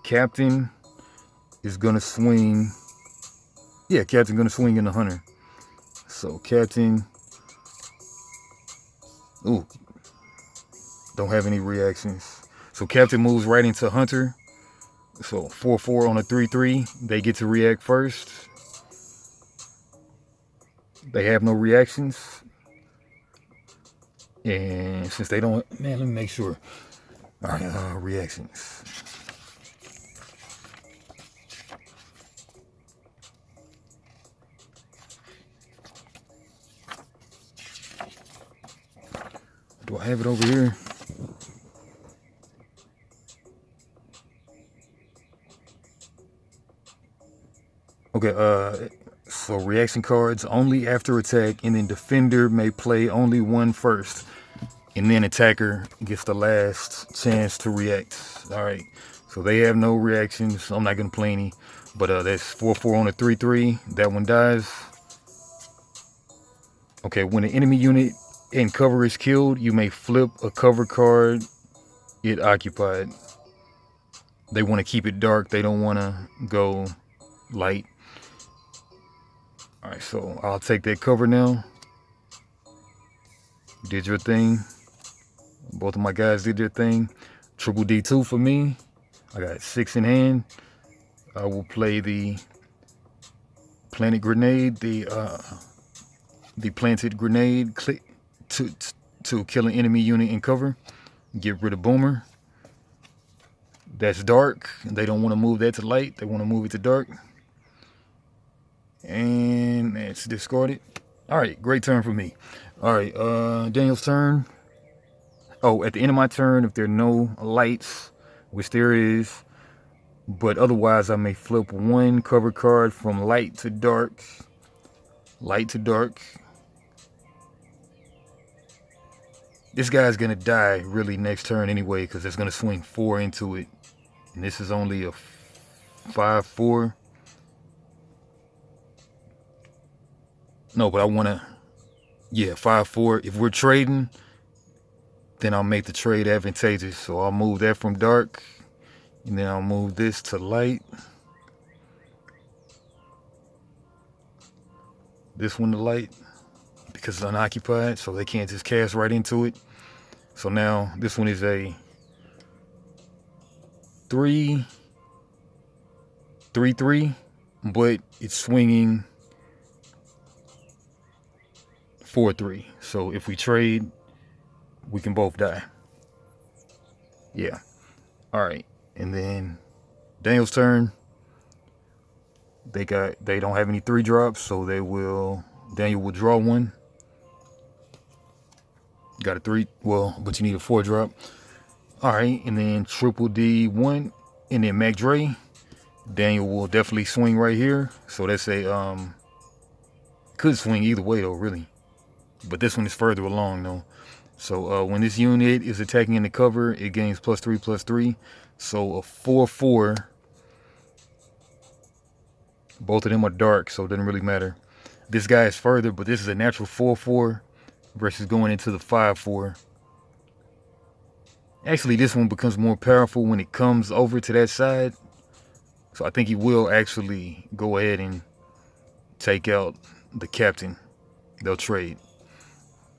Captain is gonna swing. Yeah, Captain gonna swing in the hunter. So Captain, ooh, don't have any reactions. So Captain moves right into hunter. So 4/4 on a 3/3. They get to react first. They have no reactions. And since they don't, man, let me make sure. All right, reactions. Do I have it over here? Okay, so reaction cards only after attack, and then defender may play only 1 first, and then attacker gets the last chance to react. All right, so they have no reactions. So I'm not gonna play any, but that's 4/4 on a 3/3. That one dies. Okay, when an enemy unit in cover is killed, you may flip a cover card it occupied. They want to keep it dark. They don't want to go light. All right, so I'll take that cover now. You did your thing. Both of my guys did their thing. Triple D2 for me. I got 6 in hand. I will play the planted grenade, the planted grenade to kill an enemy unit in cover. Get rid of Boomer. That's dark. They don't want to move that to light. They want to move it to dark. And it's discarded. All right, great turn for me. All right, Daniel's turn. Oh, at the end of my turn, if there are no lights, which there is, but otherwise I may flip 1 cover card from light to dark. Light to dark. This guy's gonna die really next turn anyway, because it's gonna swing 4 into it, and this is only a 5/4. No, but I wanna, yeah, 5/4. If we're trading, then I'll make the trade advantageous. So I'll move that from dark, and then I'll move this to light. This one to light, because it's unoccupied, so they can't just cast right into it. So now this one is a 3/3, but it's swinging 4/3. So if we trade, we can both die. Yeah. All right. And then Daniel's turn. They don't have any 3-drops, so Daniel will draw one. Got a 3, well, but you need a 4-drop. All right, and then Triple D 1, and then Mac Dre. Daniel will definitely swing right here. So that's a could swing either way though, really. But this one is further along though. So when this unit is attacking in the cover, it gains +3/+3. So a 4/4. Both of them are dark, so it doesn't really matter. This guy is further, but this is a natural 4/4 versus going into the 5/4. Actually, this one becomes more powerful when it comes over to that side. So I think he will actually go ahead and take out the captain. They'll trade.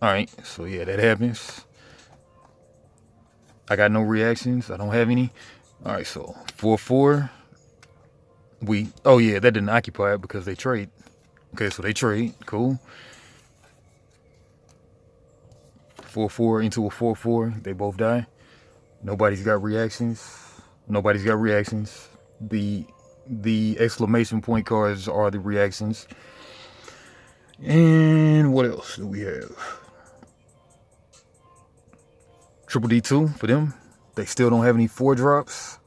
All right, so yeah, that happens. I got no reactions. I don't have any. All right, so 4/4. Oh yeah, that didn't occupy it because they trade. Okay, so they trade. Cool. 4/4 into a 4/4. They both die. Nobody's got reactions. Nobody's got reactions. The exclamation point cards are the reactions. And what else do we have? Triple D2 for them. They still don't have any 4-drops,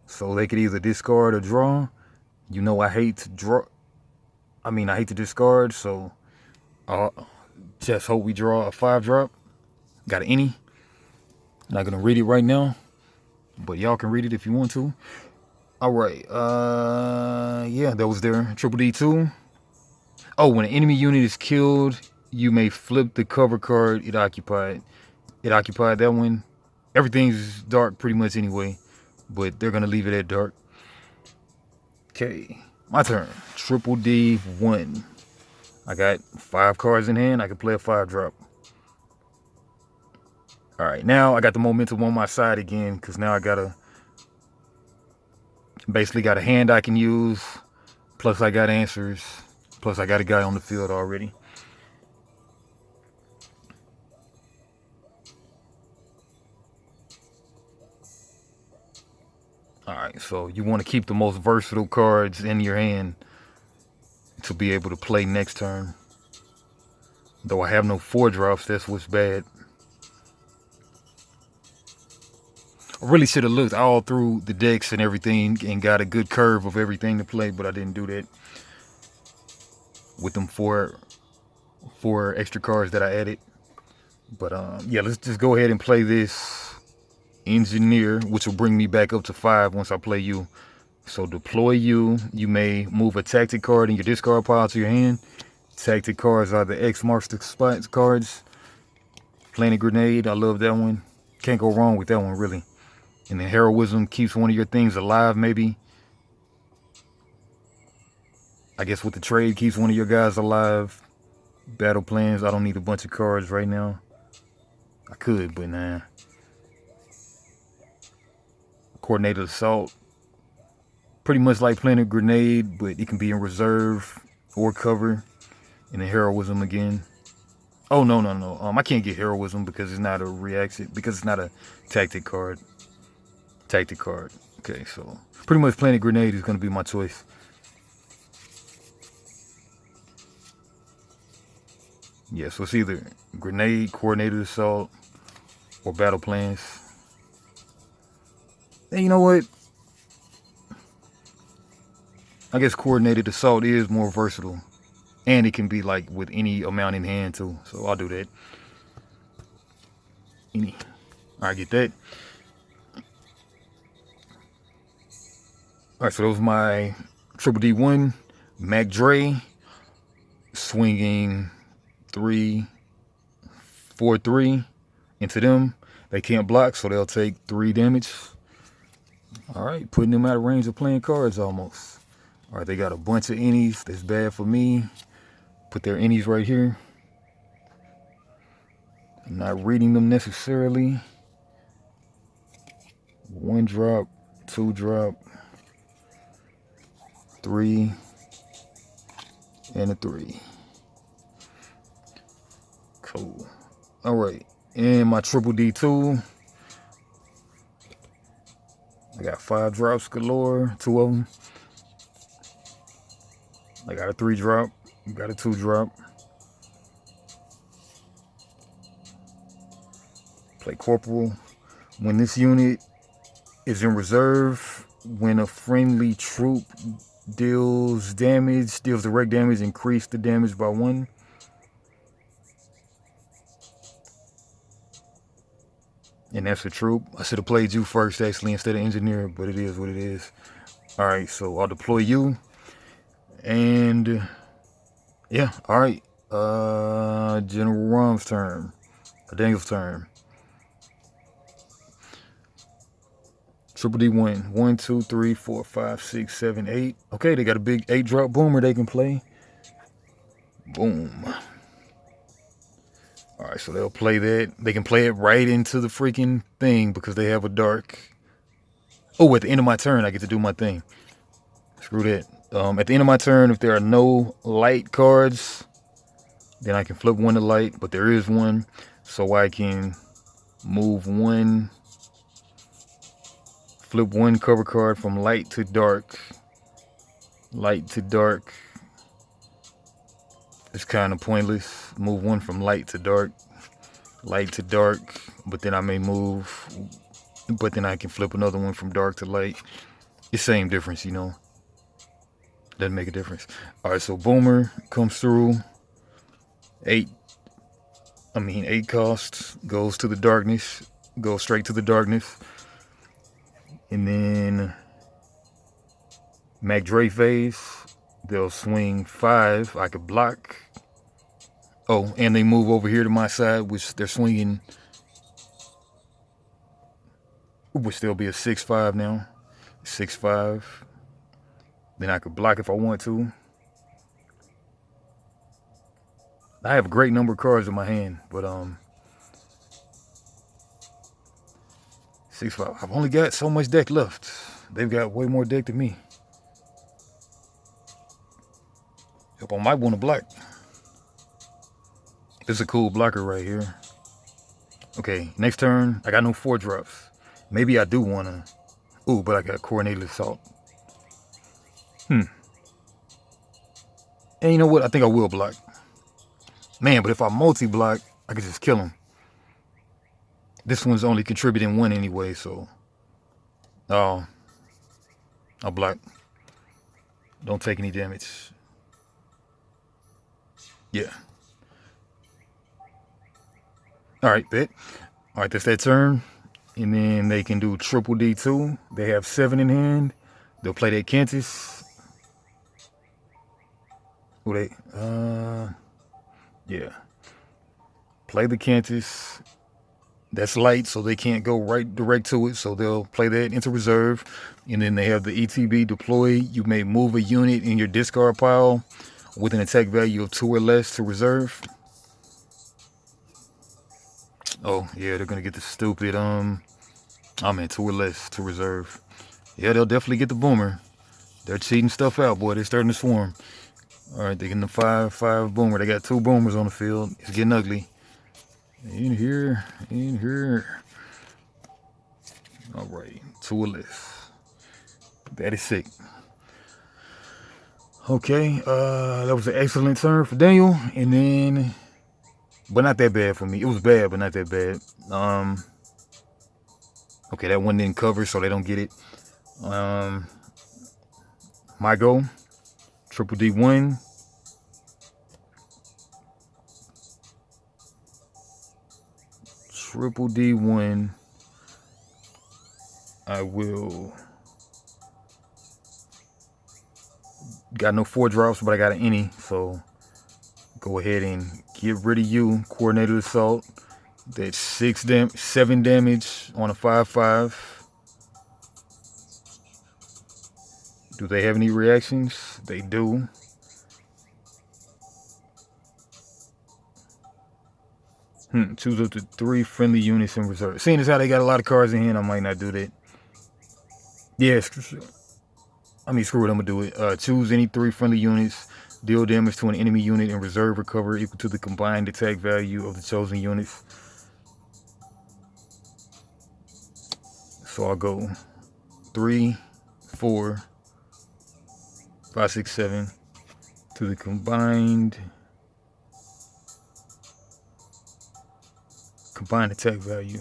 so they could either discard or draw. You know I hate to draw. I hate to discard, so I'll just hope we draw a 5-drop. Got an any. Not gonna read it right now, but y'all can read it if you want to. All right. Yeah, that was their Triple D2. Oh, when an enemy unit is killed, you may flip the cover card it occupied. It occupied that one. Everything's dark pretty much anyway, but they're gonna leave it at dark. Okay, my turn. Triple D1. I got 5 cards in hand. I can play a 5-drop. All right, now I got the momentum on my side again, because now I basically got a hand I can use, plus I got answers, plus I got a guy on the field already. All right, so you want to keep the most versatile cards in your hand to be able to play next turn. Though I have no 4-drops, that's what's bad. I really should have looked all through the decks and everything and got a good curve of everything to play, but I didn't do that with them four extra cards that I added. But yeah, let's just go ahead and play this engineer, which will bring me back up to 5 once I play you. So deploy you. You may move a tactic card in your discard pile to your hand. Tactic cards are the X marks the spot cards. Plant a grenade. I love that one. Can't go wrong with that one, really. And then heroism keeps one of your things alive, maybe. I guess with the trade, keeps one of your guys alive. Battle plans. I don't need a bunch of cards right now. I could, but nah. Coordinated assault. Pretty much like playing a grenade, but it can be in reserve or cover. And then heroism again. Oh, no. I can't get heroism because it's not a reaction, because it's not a tactic card. Tactic card. Okay, so pretty much playing a grenade is going to be my choice. Yeah, so it's either grenade, coordinated assault, or battle plans. And you know what? I guess coordinated assault is more versatile. And it can be like with any amount in hand too. So I'll do that. Any. All right, get that. All right, so those are my Triple D1, Mac Dre, swinging 3-4-3 into them. They can't block, so they'll take 3 damage. All right, putting them out of range of playing cards almost. All right, they got a bunch of innies. That's bad for me. Put their innies right here. I'm not reading them necessarily. 1 drop, 2 drop, 3, and a 3. Cool. All right, and my Triple D2. I got 5 drops galore, 2 of them. I got a 3 drop, got a 2 drop. Play Corporal. When this unit is in reserve, when a friendly troop deals direct damage, increase the damage by 1. And that's a troop. I should have played you first, actually, instead of engineer, but it is what it is. All right, so I'll deploy you. And yeah, all right. General Rom's turn. Daniel's turn. Triple D1. 1, 2, 3, 4, 5, 6, 7, 8. Okay, they got a big 8 drop boomer they can play. Boom. All right, so they'll play that. They can play it right into the freaking thing because they have a dark. Oh, at the end of my turn, I get to do my thing. Screw that. At the end of my turn, if there are no light cards, then I can flip 1 to light, but there is one, so I can move 1, flip 1 cover card from light to dark. Light to dark. It's kind of pointless. Move 1 from light to dark. Light to dark, but then I may move, but then I can flip another one from dark to light. It's same difference, you know. Doesn't make a difference. All right, so Boomer comes through. 8 costs, goes to the darkness, goes straight to the darkness. And then Mac Dre phase, they'll swing 5. I could block. Oh, and they move over here to my side, which they're swinging, which there'll be a 6-5 now. 6-5. Then I could block if I want to. I have a great number of cards in my hand, but 6-5. I've only got so much deck left. They've got way more deck than me. Yep, I might want to block. This is a cool blocker right here. Okay, next turn, I got no 4 drops. Maybe I do want to. Ooh, but I got Coordinated Assault. And you know what? I think I will block. Man, but if I multi-block, I can just kill him. This one's only contributing 1 anyway, so. I'll block. Don't take any damage. Yeah. All right, bet. All right, that's that turn. And then they can do Triple D2. They have 7 in hand. They'll play that Cantus. Who they? Yeah. Play the Cantus. That's light, so they can't go right direct to it. So they'll play that into reserve. And then they have the ETB deploy. You may move a unit in your discard pile with an attack value of 2 or less to reserve. Oh, yeah, they're going to get the stupid, 2 or less to reserve. Yeah, they'll definitely get the Boomer. They're cheating stuff out, boy. They're starting to swarm. All right, they're getting the 5-5 Boomer. They got 2 Boomers on the field. It's getting ugly. In here. All right, 2 or less. That is sick. Okay, that was an excellent turn for Daniel. And then, but not that bad for me. It was bad, but not that bad. Okay, that one didn't cover, so they don't get it. My go. Triple D1. Triple D1. I will. Got no 4-drops, but I got an any. So go ahead and get rid of you. Coordinated assault. That's 7 damage on a 5/5. Do they have any reactions? They do. Choose up to 3 friendly units in reserve. Seeing as how they got a lot of cards in hand, I might not do that. Yeah, screw it, I'm gonna do it. Choose any 3 friendly units. Deal damage to an enemy unit in reserve or cover equal to the combined attack value of the chosen units. So I'll go 3, 4, 5, 6, 7 to the combined attack value.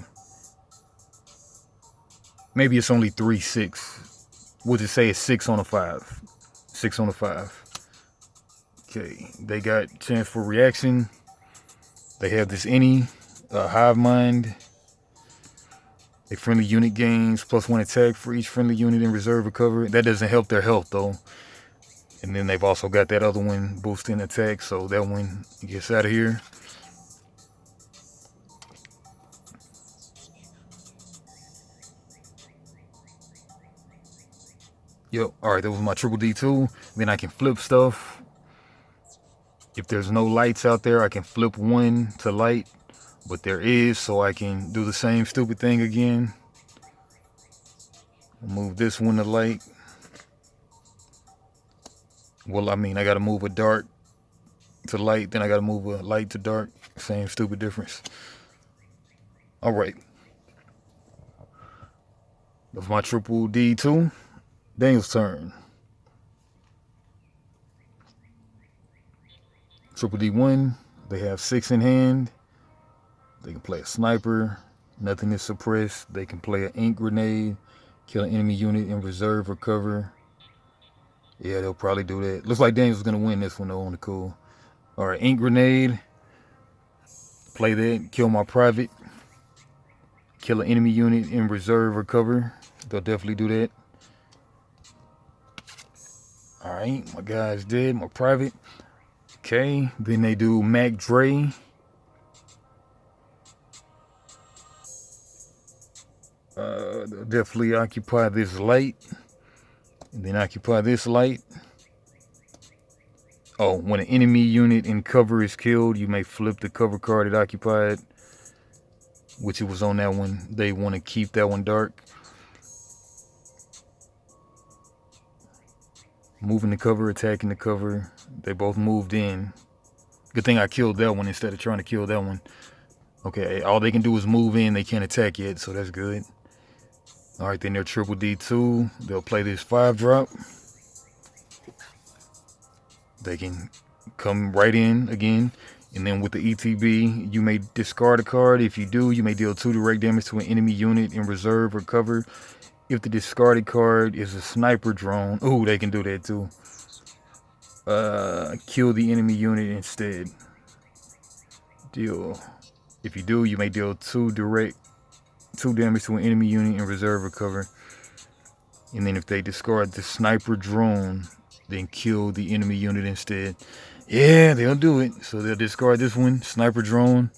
Maybe it's only 3, 6. We'll just say it's 6 on a 5. 6 on a 5. Okay, they got chance for reaction. They have this any hive mind. A friendly unit gains +1 attack for each friendly unit in reserve or cover. That doesn't help their health though. And then they've also got that other one boosting attack, so that one gets out of here. Yep, alright, that was my triple D2. Then I can flip stuff. If there's no lights out there, I can flip 1 to light. But there is, so I can do the same stupid thing again. Move this one to light. Well, I mean, I gotta move a dark to light, then I gotta move a light to dark. Same stupid difference. Alright. That's my triple D2. Daniel's turn. Triple D1. They have 6 in hand. They can play a sniper. Nothing is suppressed. They can play an ink grenade. Kill an enemy unit in reserve or cover. Yeah, they'll probably do that. Looks like Daniel's gonna win this one though on the cool. Alright, ink grenade. Play that. Kill my private. Kill an enemy unit in reserve or cover. They'll definitely do that. Alright, my guy's dead. My private. Okay, then they do Mac Dre. They'll definitely occupy this light. And then occupy this light. Oh, when an enemy unit in cover is killed, you may flip the cover card it occupied. Which it was on that one. They want to keep that one dark. Moving the cover, attacking the cover. They both moved in. Good thing I killed that one instead of trying to kill that one. Okay, all they can do is move in. They can't attack yet, so that's good. Alright, then they're triple D2. They'll play this 5-drop. They can come right in again. And then with the ETB, you may discard a card. If you do, you may deal 2 direct damage to an enemy unit in reserve or cover. If the discarded card is a sniper drone, ooh, they can do that too. Kill the enemy unit instead. Deal. If you do, you may deal 2 damage to an enemy unit in reserve or cover. And then if they discard the sniper drone, then kill the enemy unit instead. Yeah, they'll do it. So they'll discard this one, sniper drone,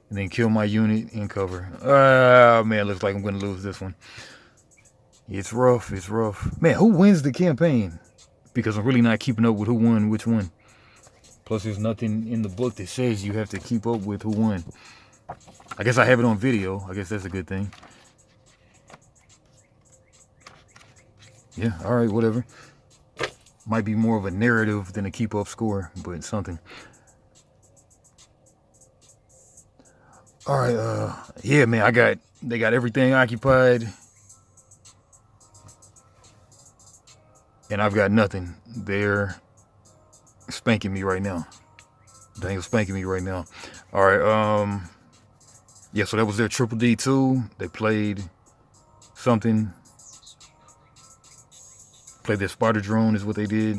and then kill my unit in cover. Man, looks like I'm going to lose this one. It's rough. It's rough. Man, who wins the campaign? Because I'm really not keeping up with who won which one. Plus, there's nothing in the book that says you have to keep up with who won. I guess I have it on video. I guess that's a good thing. Yeah, all right, whatever. Might be more of a narrative than a keep up score, but something. All right, yeah, man, they got everything occupied. And I've got nothing. They're spanking me right now. Daniel's spanking me right now. All right, yeah, so that was their triple D2. They played something. Played their spotter drone is what they did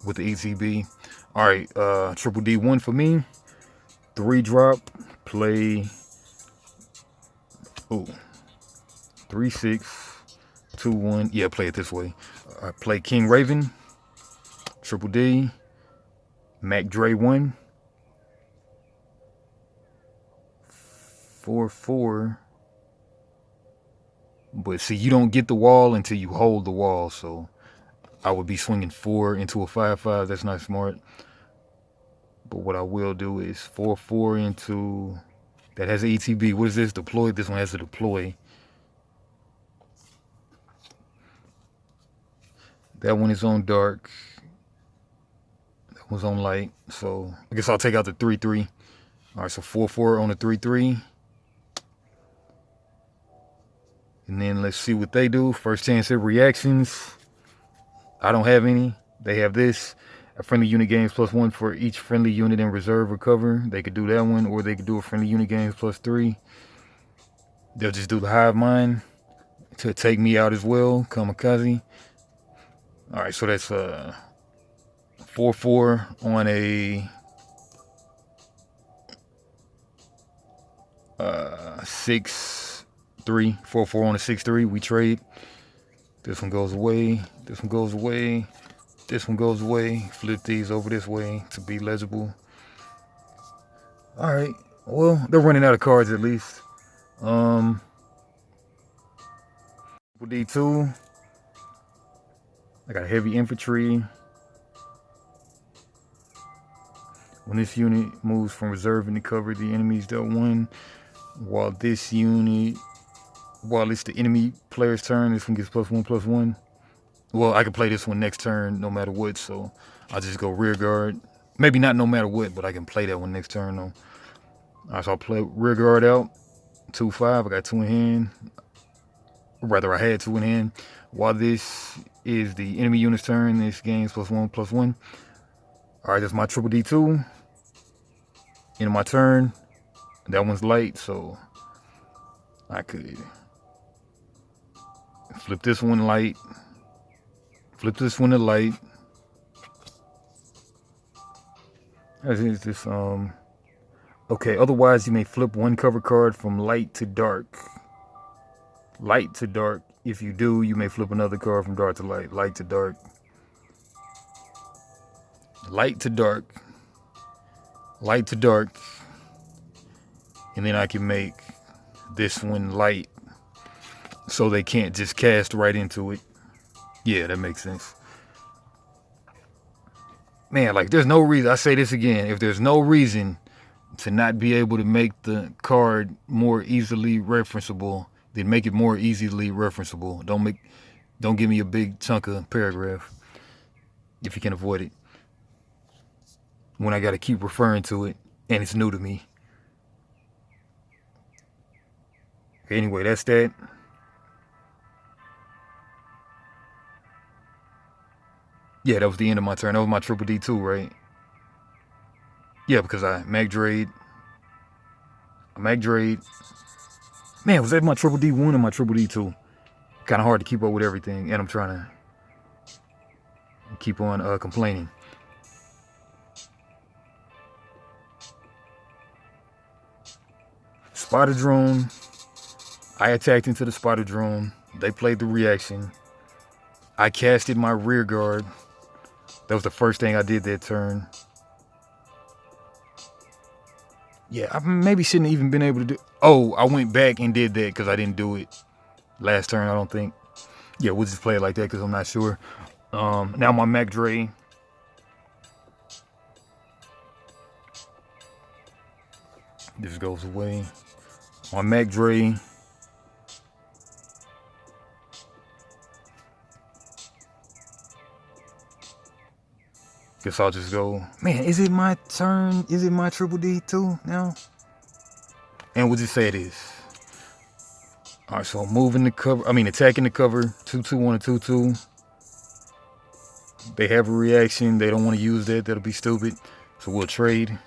with the ETB. All right, triple D1 for me. 3-drop. Play Ooh. 3, 6, 2, 1. Yeah, play it this way. Play King Raven, Triple D, Mac Dre 1, 4, 4. But see, you don't get the wall until you hold the wall, so I would be swinging 4 into a 5, 5. That's not smart. But what I will do is 4, 4 into... That has ATB. What is this? Deploy. This one has to deploy. That one is on dark. That one's on light. So I guess I'll take out the 3, 3. All right, so 4, 4 on the 3, 3. And then let's see what they do. First chance at reactions. I don't have any. They have this. A friendly unit gains +1 for each friendly unit in reserve or cover. They could do that one, or they could do a friendly unit gains +3. They'll just do the hive mind to take me out as well. Kamikaze. All right, so that's 4, 4 on a 6, 3. 4, 4 on a 6, 3. We trade. This one goes away. This one goes away. This one goes away. Flip these over this way to be legible. All right. Well, they're running out of cards at least. D2. I got heavy infantry. When this unit moves from reserve into cover, the enemy's dealt 1. While it's the enemy player's turn, this one gets +1, +1. Well, I can play this one next turn no matter what, so I'll just go rear guard. Maybe not no matter what, but I can play that one next turn though. All right, so I'll play rear guard out. 2, 5. I got 2 in hand. Rather, I had 2 in hand. While this is the enemy unit's turn, this gains +1, +1. All right, that's my triple D2. End of my turn. That one's light, so I could flip this one light. Flip this one to light. As is this, okay, otherwise you may flip one cover card from light to dark. Light to dark. If you do, you may flip another card from dark to light. Light to dark. Light to dark. Light to dark. And then I can make this one light so they can't just cast right into it. Yeah, that makes sense. Man, like, there's no reason. I say this again. If there's no reason to not be able to make the card more easily referenceable, then make it more easily referenceable. Don't give me a big chunk of paragraph if you can avoid it. When I got to keep referring to it and it's new to me. Anyway, that's that. Yeah, that was the end of my turn. That was my triple D2, right? Yeah, because I Mag Drade. Man, was that my triple D1 or my triple D2? Kind of hard to keep up with everything, and I'm trying to keep on complaining. Spotter drone. I attacked into the spotter drone. They played the reaction. I casted my rear guard. That was the first thing I did that turn. Yeah, I maybe shouldn't have even been able to do... Oh, I went back and did that because I didn't do it last turn, I don't think. Yeah, we'll just play it like that because I'm not sure. Now my Mac Dre. This goes away. My Mac Dre. Guess I'll just go. Man, is it my turn? Is it my triple D2 now? And we'll just say it is. All right, so moving the cover. I mean, attacking the cover. 2-2 on a 2-2. They have a reaction. They don't want to use that. That'll be stupid. So we'll trade.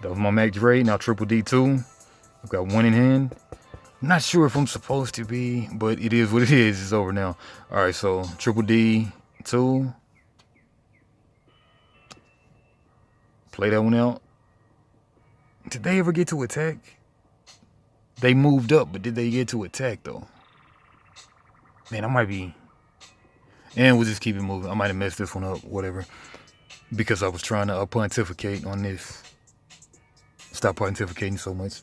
That was my Mac Dre. Now triple D2. I've got 1 in hand. I'm not sure if I'm supposed to be, but it is what it is. It's over now. All right, so triple D2. Play that one out. Did they ever get to attack? They moved up, but did they get to attack though? Man, I might be. And we'll just keep it moving. I might have messed this one up, whatever. Because I was trying to pontificate on this. Stop pontificating so much.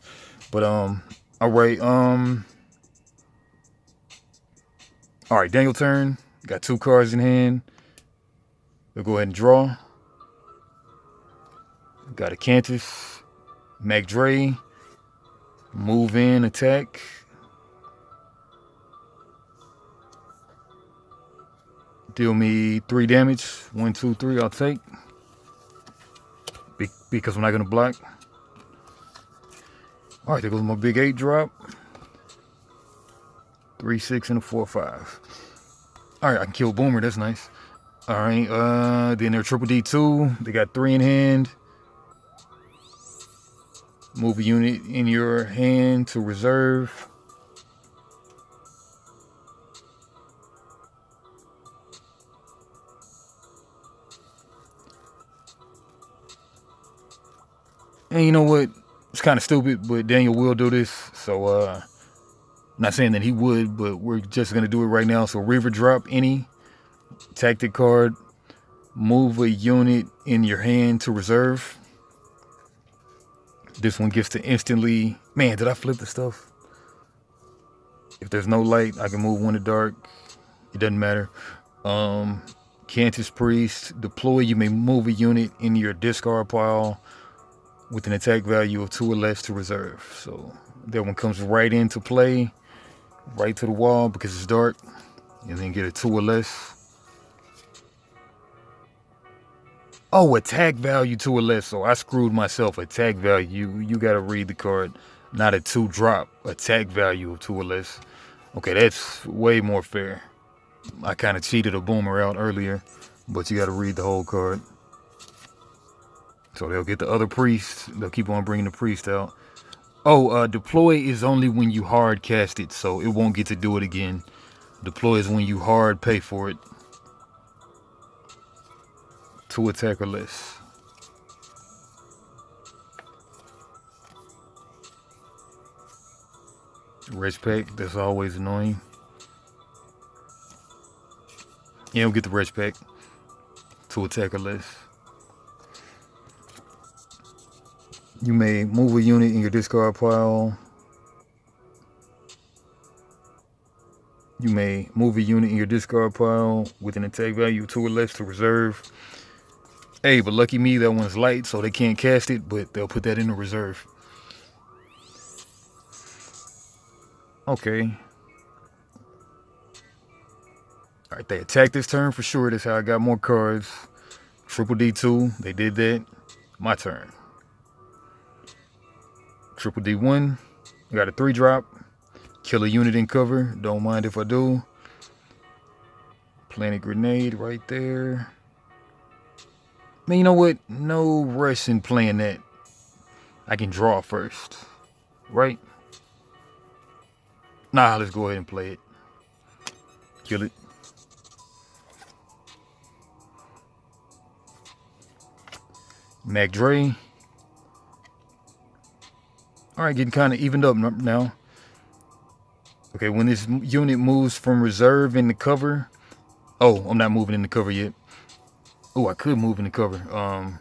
But alright, alright, Daniel turn. Got 2 cards in hand. We'll go ahead and draw. Got a Cantus. Mac Dre. Move in, attack. Deal me 3 damage. 1, 2, 3, I'll take. Because I'm not gonna block. Alright, there goes my big 8 drop. 3, 6, and a 4, 5. Alright, I can kill Boomer, that's nice. Alright, then they're triple D2. They got 3 in hand. Move a unit in your hand to reserve. And you know what? It's kind of stupid, but Daniel will do this. So, not saying that he would, but we're just going to do it right now. So, river drop any tactic card. Move a unit in your hand to reserve. This one gets to instantly... Man, did I flip the stuff? If there's no light, I can move one to dark. It doesn't matter. Cantus Priest. Deploy. You may move a unit in your discard pile with an attack value of 2 or less to reserve. So that one comes right into play, right to the wall because it's dark, and then get a 2 or less. Oh, attack value 2 or less. So I screwed myself. Attack value. You got to read the card, not a 2 drop. Attack value of 2 or less. Okay, that's way more fair. I kind of cheated a Boomer out earlier, but you got to read the whole card. So they'll get the other priest. They'll keep on bringing the priest out. Oh, deploy is only when you hard cast it, so it won't get to do it again. Deploy is when you hard pay for it. 2 attack or less. Reg pack, that's always annoying. Yeah, we'll get the reg pack. 2 attack or less. You may move a unit in your discard pile. You may move a unit in your discard pile with an attack value 2 or less to reserve. Hey, but lucky me, that one's light, so they can't cast it, but they'll put that in the reserve. Okay. Alright, they attacked this turn for sure. That's how I got more cards. Triple D2, they did that. My turn. Triple D1, I got a 3 drop. Kill a unit in cover, don't mind if I do. Plant a grenade right there. Man, you know what? No rush in playing that. I can draw first, right? Nah, let's go ahead and play it. Kill it. Mac Dre. Alright, getting kind of evened up now. Okay, when this unit moves from reserve into cover. Oh, I'm not moving into cover yet. Oh, I could move into cover.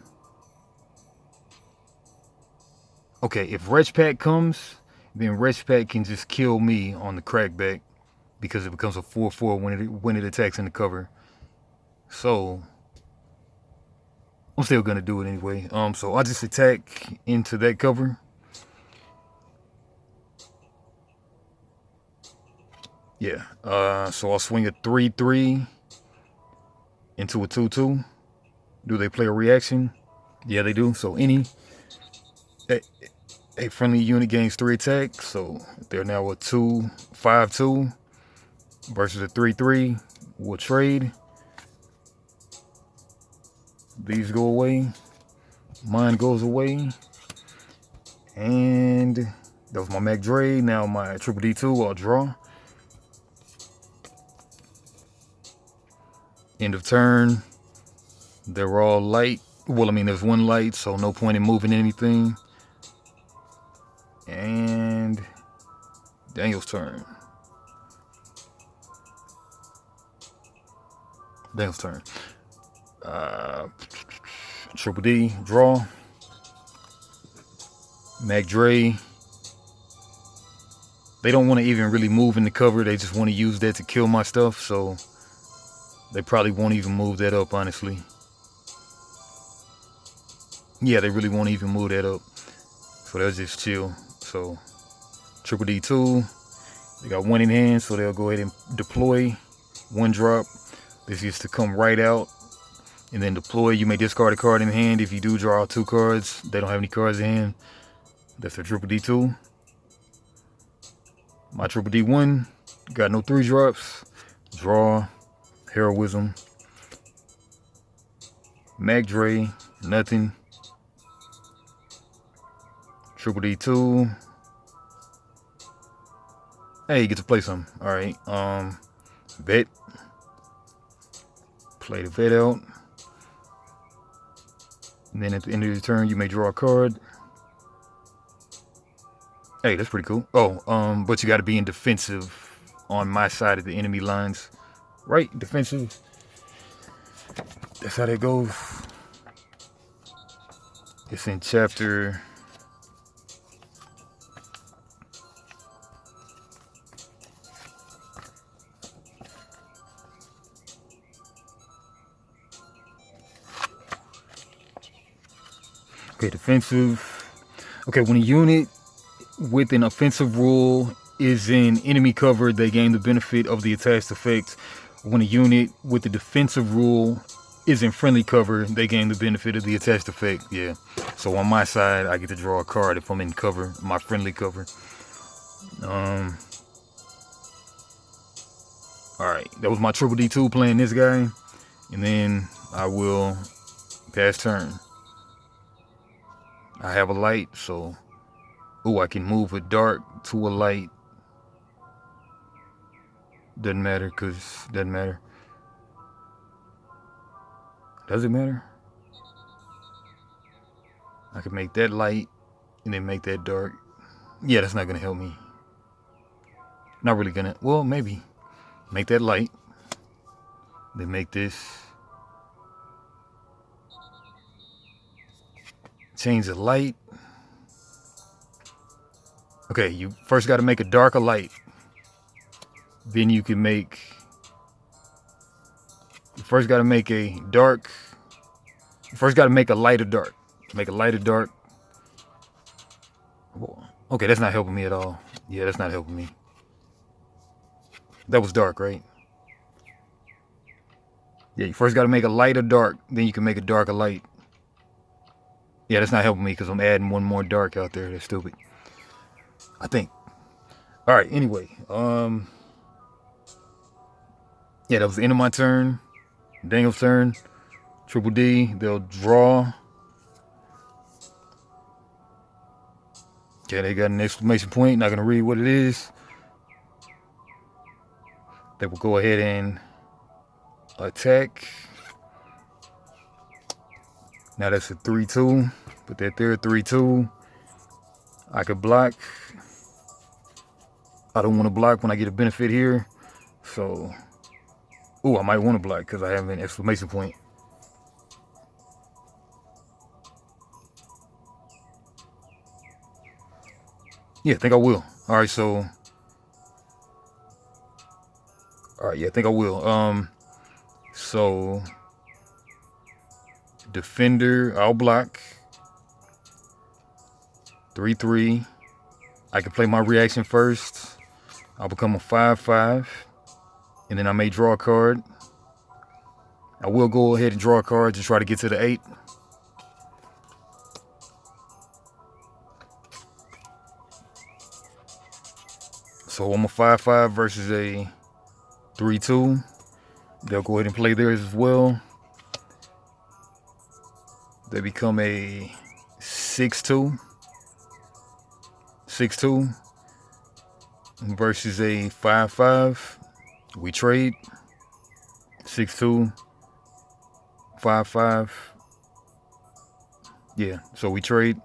Okay, if Wretch Pack comes, then Wretch Pack can just kill me on the crackback because it becomes a 4/4 when it attacks in the cover. So I'm still gonna do it anyway. So I just attack into that cover. Yeah. So I'll swing a 3/3 into a 2/2. Do they play a reaction? Yeah, they do. So a friendly unit gains 3 attacks. So they're now a 2/5/2 versus a 3/3. We'll trade. These go away. Mine goes away. And that was my Mac Dre. Now my triple D2, I'll draw. End of turn. They were all light. Well, I mean, there's one light, so no point in moving anything. And Daniel's turn. Daniel's turn. Triple D, draw. Mac Dre. They don't want to even really move in the cover. They just want to use that to kill my stuff. So they probably won't even move that up, honestly. Yeah, they really won't even move that up. So they'll just chill. So Triple D2. They got one in hand, so they'll go ahead and deploy. One drop. This is to come right out. And then deploy. You may discard a card in hand. If you do draw out 2 cards, they don't have any cards in hand. That's their Triple D2. My Triple D1. Got no 3 drops. Draw. Heroism. Mac Dre. Nothing. Triple D2. Hey, you get to play some. Alright. Vet. Play the vet out. And then at the end of the turn, you may draw a card. Hey, that's pretty cool. Oh, but you got to be in defensive on my side of the enemy lines. Right? Defensive. That's how that goes. It's in chapter... Okay, defensive. Okay, when a unit with an offensive rule is in enemy cover, they gain the benefit of the attached effect. When a unit with a defensive rule is in friendly cover, they gain the benefit of the attached effect. Yeah. So on my side, I get to draw a card if I'm in cover, my friendly cover. Alright, that was my Triple D2 playing this guy. And then I will pass turn. I have a light, so I can move a dark to a light. Doesn't matter, doesn't matter. Does it matter? I can make that light and then make that dark. Yeah, that's not gonna help me. Not really gonna, well, maybe. Make that light. Then make this. Change the light. Okay, you first got to make a dark a light. Then you can make... You first got to make a dark... You first got to make a light or dark. Make a light or dark. Okay, that's not helping me at all. Yeah, that's not helping me. That was dark, right? Yeah, you first got to make a light or dark. Then you can make a dark or light. Yeah, that's not helping me because I'm adding one more dark out there. That's stupid. I think. All right, anyway. Yeah, that was the end of my turn. Daniel's turn. Triple D, they'll draw. Okay, they got an exclamation point. Not going to read what it is. They will go ahead and attack. Now that's a 3-2. Put that there, 3-2. I could block. I don't want to block when I get a benefit here. So, I might want to block because I have an exclamation point. Yeah, I think I will. All right, so. All right, yeah, I think I will. So. Defender, I'll block. 3-3. I can play my reaction first. I'll become a 5-5. And then I may draw a card. I will go ahead and draw a card to try to get to the 8. So I'm a 5-5 versus a 3-2. They'll go ahead and play theirs as well. They become a 6-2. 6-2 versus a 5-5. We trade. 6-2. 5-5. Yeah, so we trade.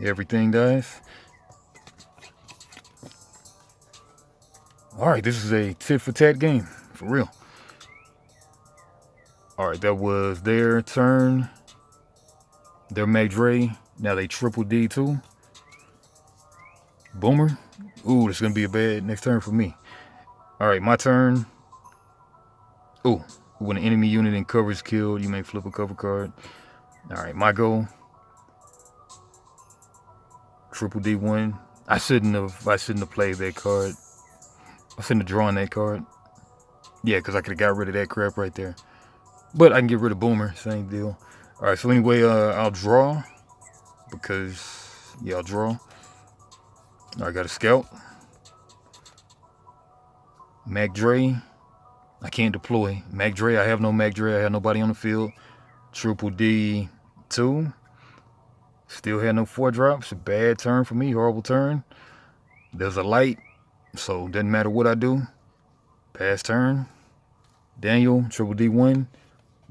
Everything dies. All right, this is a tit for tat game, for real. All right, that was their turn. Their Mag Dre. Now they triple D too. Boomer. Ooh, this is gonna be a bad next turn for me. All right, my turn. Ooh, when an enemy unit in cover is killed, you may flip a cover card. All right, my go. Triple D1. I shouldn't have played that card. I shouldn't have drawn that card. Yeah, because I could have got rid of that crap right there. But I can get rid of Boomer, same deal. All right, so anyway, I'll draw because yeah, I'll draw. I got a scout. Mag Dre. I can't deploy. Mag Dre. I have no Mag Dre. I have nobody on the field. Triple D2. Still had no 4-drops. A bad turn for me. Horrible turn. There's a light, so doesn't matter what I do. Pass turn. Daniel. Triple D1.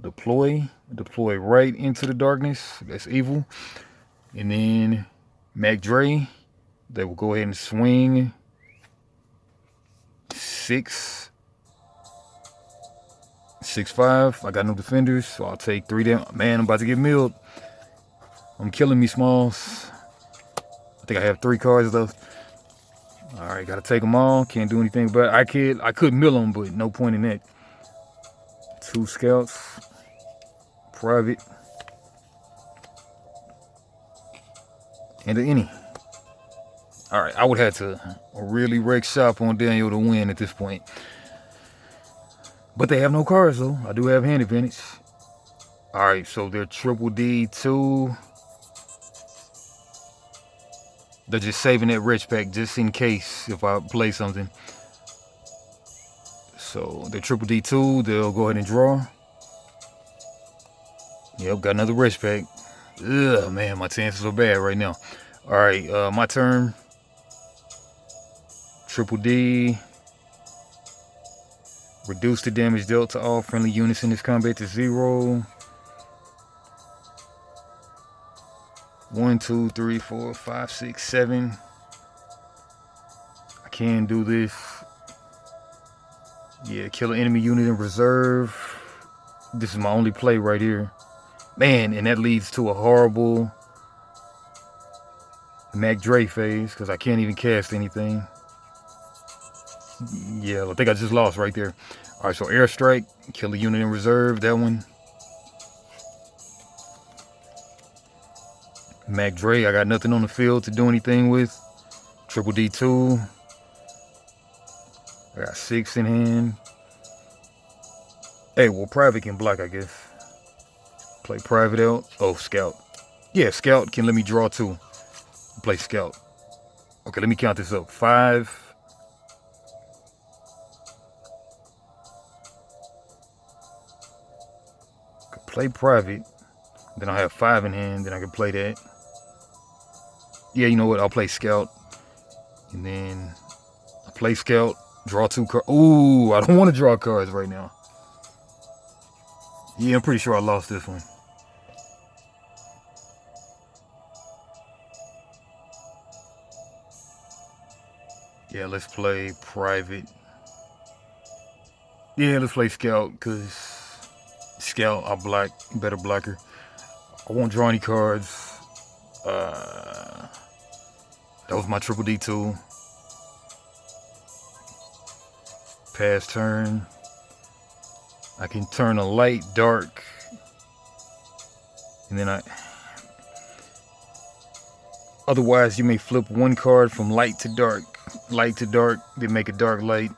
Deploy. Deploy right into the darkness. That's evil. And then Mag Dre. They will go ahead and swing 6, 6-5. I got no defenders, so I'll take 3 down. Man, I'm about to get milled. I'm killing me, Smalls. I think I have 3 cards left. All right, gotta take them all. Can't do anything, but I could mill them, but no point in that. 2 scouts, private, and an any. All right, I would have to really wreck shop on Daniel to win at this point. But they have no cards, though. I do have hand advantage. All right, so they're triple D2. They're just saving that rich pack just in case if I play something. So they're triple D2. They'll go ahead and draw. Yep, got another rich pack. Ugh, man, my chances are bad right now. All right, my turn. Triple D. Reduce the damage dealt to all friendly units in this combat to 0. 1, 2, 3, 4, 5, 6, 7. I can do this. Yeah, kill an enemy unit in reserve. This is my only play right here. Man, and that leads to a horrible Mag Dre phase because I can't even cast anything. Yeah, I think I just lost right there. All right, so airstrike, kill a unit in reserve. That one. Mag Dre, I got nothing on the field to do anything with. Triple D2. I got 6 in hand. Hey, well, private can block, I guess. Play private out. Oh, scout. Yeah, scout can let me draw 2. Play scout. Okay, let me count this up. 5. Play private. Then I have 5 in hand. Then I can play that. Yeah, you know what? I'll play scout. And then I play scout. Draw 2 cards. Ooh, I don't want to draw cards right now. Yeah, I'm pretty sure I lost this one. Yeah, let's play private. Yeah, let's play scout because scout, I'll block. Better blocker. I won't draw any cards. That was my triple D2. Pass turn. I can turn a light dark. And then otherwise you may flip 1 card from light to dark. Light to dark, then make a dark light.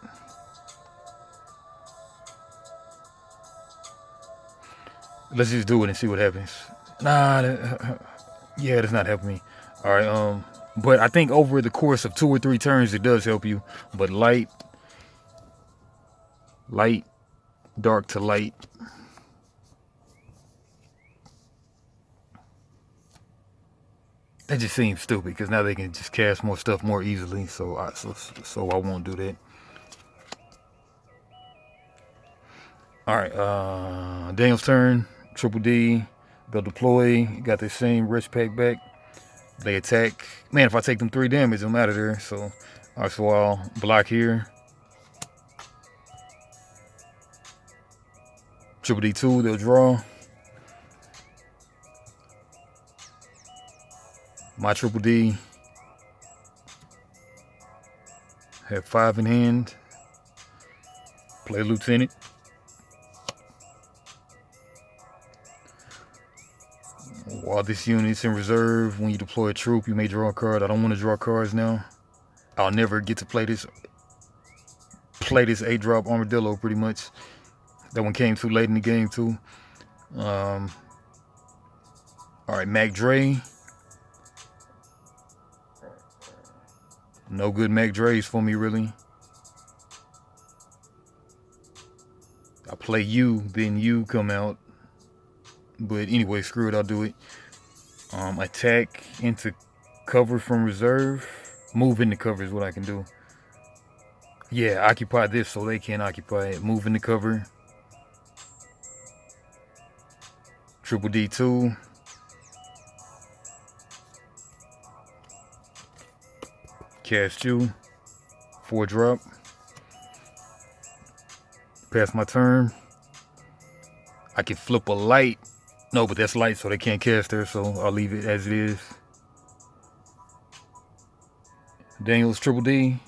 Let's just do it and see what happens. Nah, yeah, that's not helping me. All right, but I think over the course of 2 or 3 turns, it does help you. But light, dark to light. That just seems stupid because now they can just cast more stuff more easily. So I won't do that. All right, Daniel's turn. Triple D. They'll deploy. Got the same rest pack back. They attack. Man, if I take them 3 damage, I'm out of there. So, alright, so I'll block here. Triple D2, they'll draw. My Triple D have 5 in hand. Play Lieutenant. While this unit's in reserve, when you deploy a troop, you may draw a card. I don't want to draw cards now. I'll never get to play this 8-drop Armadillo, pretty much. That one came too late in the game, too. Alright, Mac Dre. No good Mac Dre's for me, really. I play you, then you come out. But anyway, screw it, I'll do it. Attack into cover from reserve. Move into cover is what I can do. Yeah, occupy this so they can't occupy it. Move into cover. Triple D2. Cast you. 4-drop. Pass my turn. I can flip a light. No, but that's light, so they can't cast there, so I'll leave it as it is. Daniel's Triple D.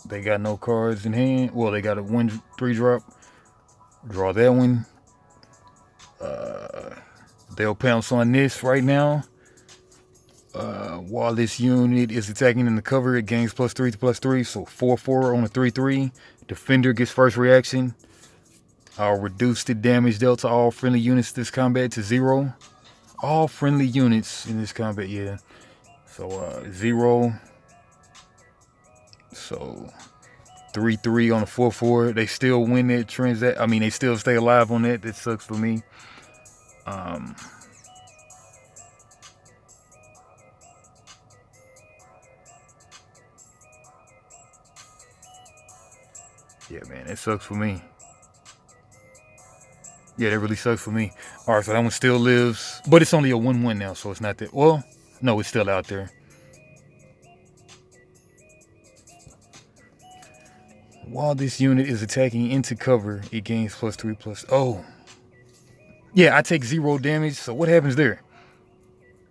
They got no cards in hand. Well, they got a 1-3-drop. Draw that one. They'll pounce on this right now. While this unit is attacking in the cover, it gains +3 to +3. So 4/4 on a 3/3. Defender gets first reaction. I'll reduce the damage dealt to all friendly units this combat to 0. All friendly units in this combat, yeah. So 0. So 3/3 on a 4/4. They still win that transact. I mean, they still stay alive on that. That sucks for me. Yeah, man, it sucks for me. Yeah, that really sucks for me. All right, so that one still lives, but it's only a 1/1 now, so it's not that. Well, no, it's still out there. While this unit is attacking into cover, it gains +3 +. Oh, yeah, I take 0 damage. So what happens there?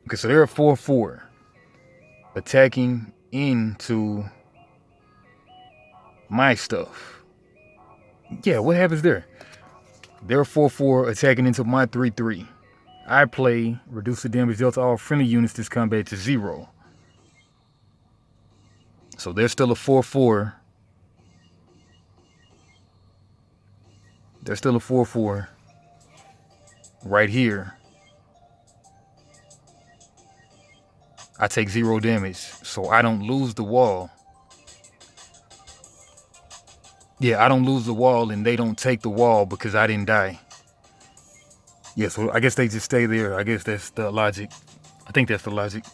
Okay, so they're a 4/4, attacking into my stuff. Yeah, what happens there? They're 4/4, attacking into my 3/3. I play reduce the damage dealt to all friendly units this combat to 0. So they're still a 4/4. They're still a 4/4 right here. I take 0 damage, so I don't lose the wall. Yeah, I don't lose the wall, and they don't take the wall because I didn't die. Yeah, so I guess they just stay there. I guess that's the logic. I think that's the logic.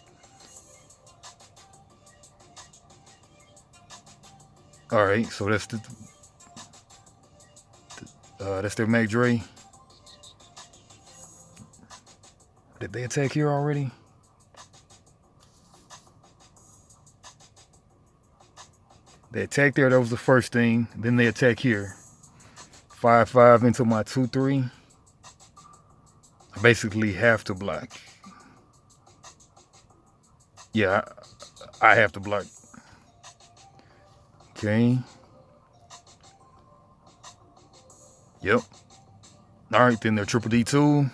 All right, so that's their Mac Dre. Did they attack here already? They attack there. That was the first thing. Then they attack here. 5/5 into my 2/3. I basically have to block. Yeah, I have to block. Okay. Yep. All right, then they're Triple D2.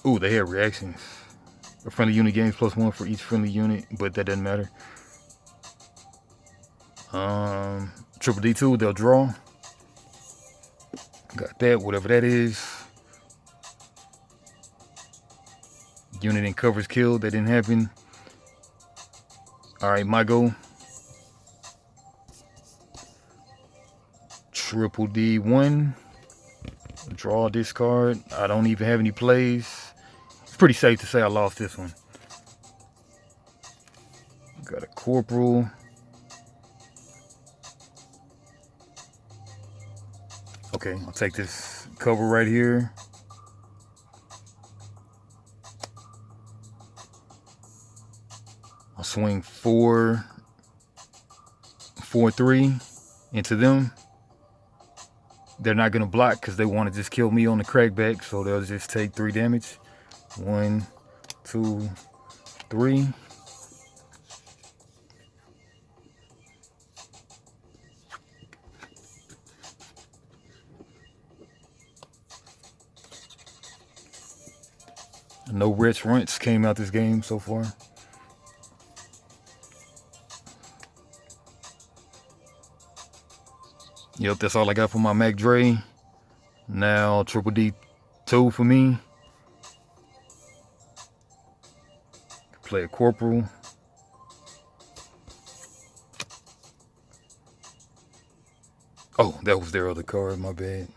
Ooh, they have reactions. A friendly unit gains +1 for each friendly unit, but that doesn't matter. Triple D2, they'll draw. Got that, whatever that is. Unit in cover's killed. That didn't happen. All right, my go. Triple D1. Draw this card. I don't even have any plays. It's pretty safe to say I lost this one. Got a corporal. Okay, I'll take this cover right here. swing 4-3 into them. They're not gonna block because they want to just kill me on the crackback, so they'll just take 3 damage. 1, 2, 3. No rich runts came out this game so far. Yep, that's all I got for my Mac Dre. Now Triple D2 for me. Play a Corporal. Oh, that was their other card, my bad.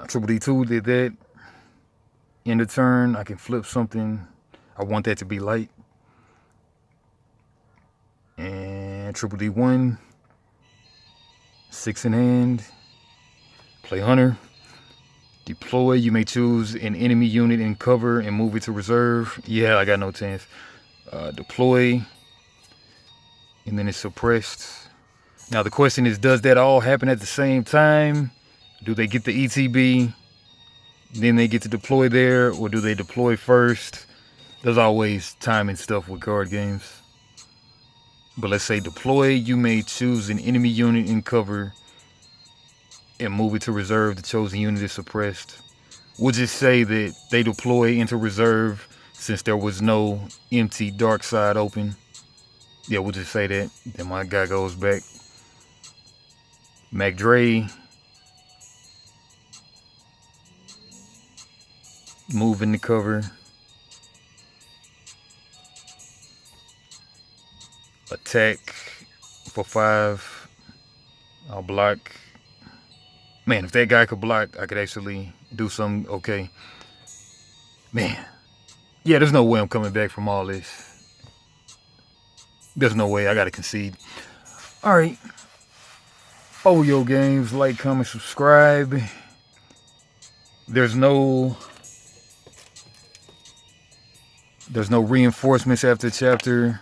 Triple D2 did that. End of turn, I can flip something. I want that to be light. And Triple D1. 6 in hand. Play Hunter. Deploy, you may choose an enemy unit in cover and move it to reserve. Yeah, I got no chance. Deploy. And then it's suppressed. Now the question is, does that all happen at the same time? Do they get the ETB, then they get to deploy there, or do they deploy first? There's always timing stuff with card games. But let's say deploy, you may choose an enemy unit in cover and move it to reserve. The chosen unit is suppressed. We'll just say that they deploy into reserve since there was no empty dark side open. Yeah, we'll just say that. Then my guy goes back. Mac Dre. Move in the cover. Attack for 5. I'll block. Man, if that guy could block, I could actually do something okay. Man. Yeah, there's no way I'm coming back from all this. There's no way. I gotta concede. Alright. Yo Games. Like, comment, subscribe. There's no reinforcements after chapter.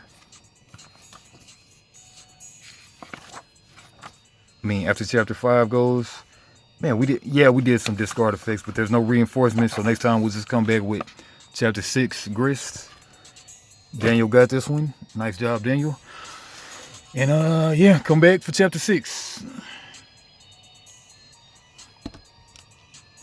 After chapter 5 goes. Man, we did some discard effects, but there's no reinforcements. So next time we'll just come back with chapter 6 Grist. Daniel got this one. Nice job, Daniel. And yeah, come back for chapter 6.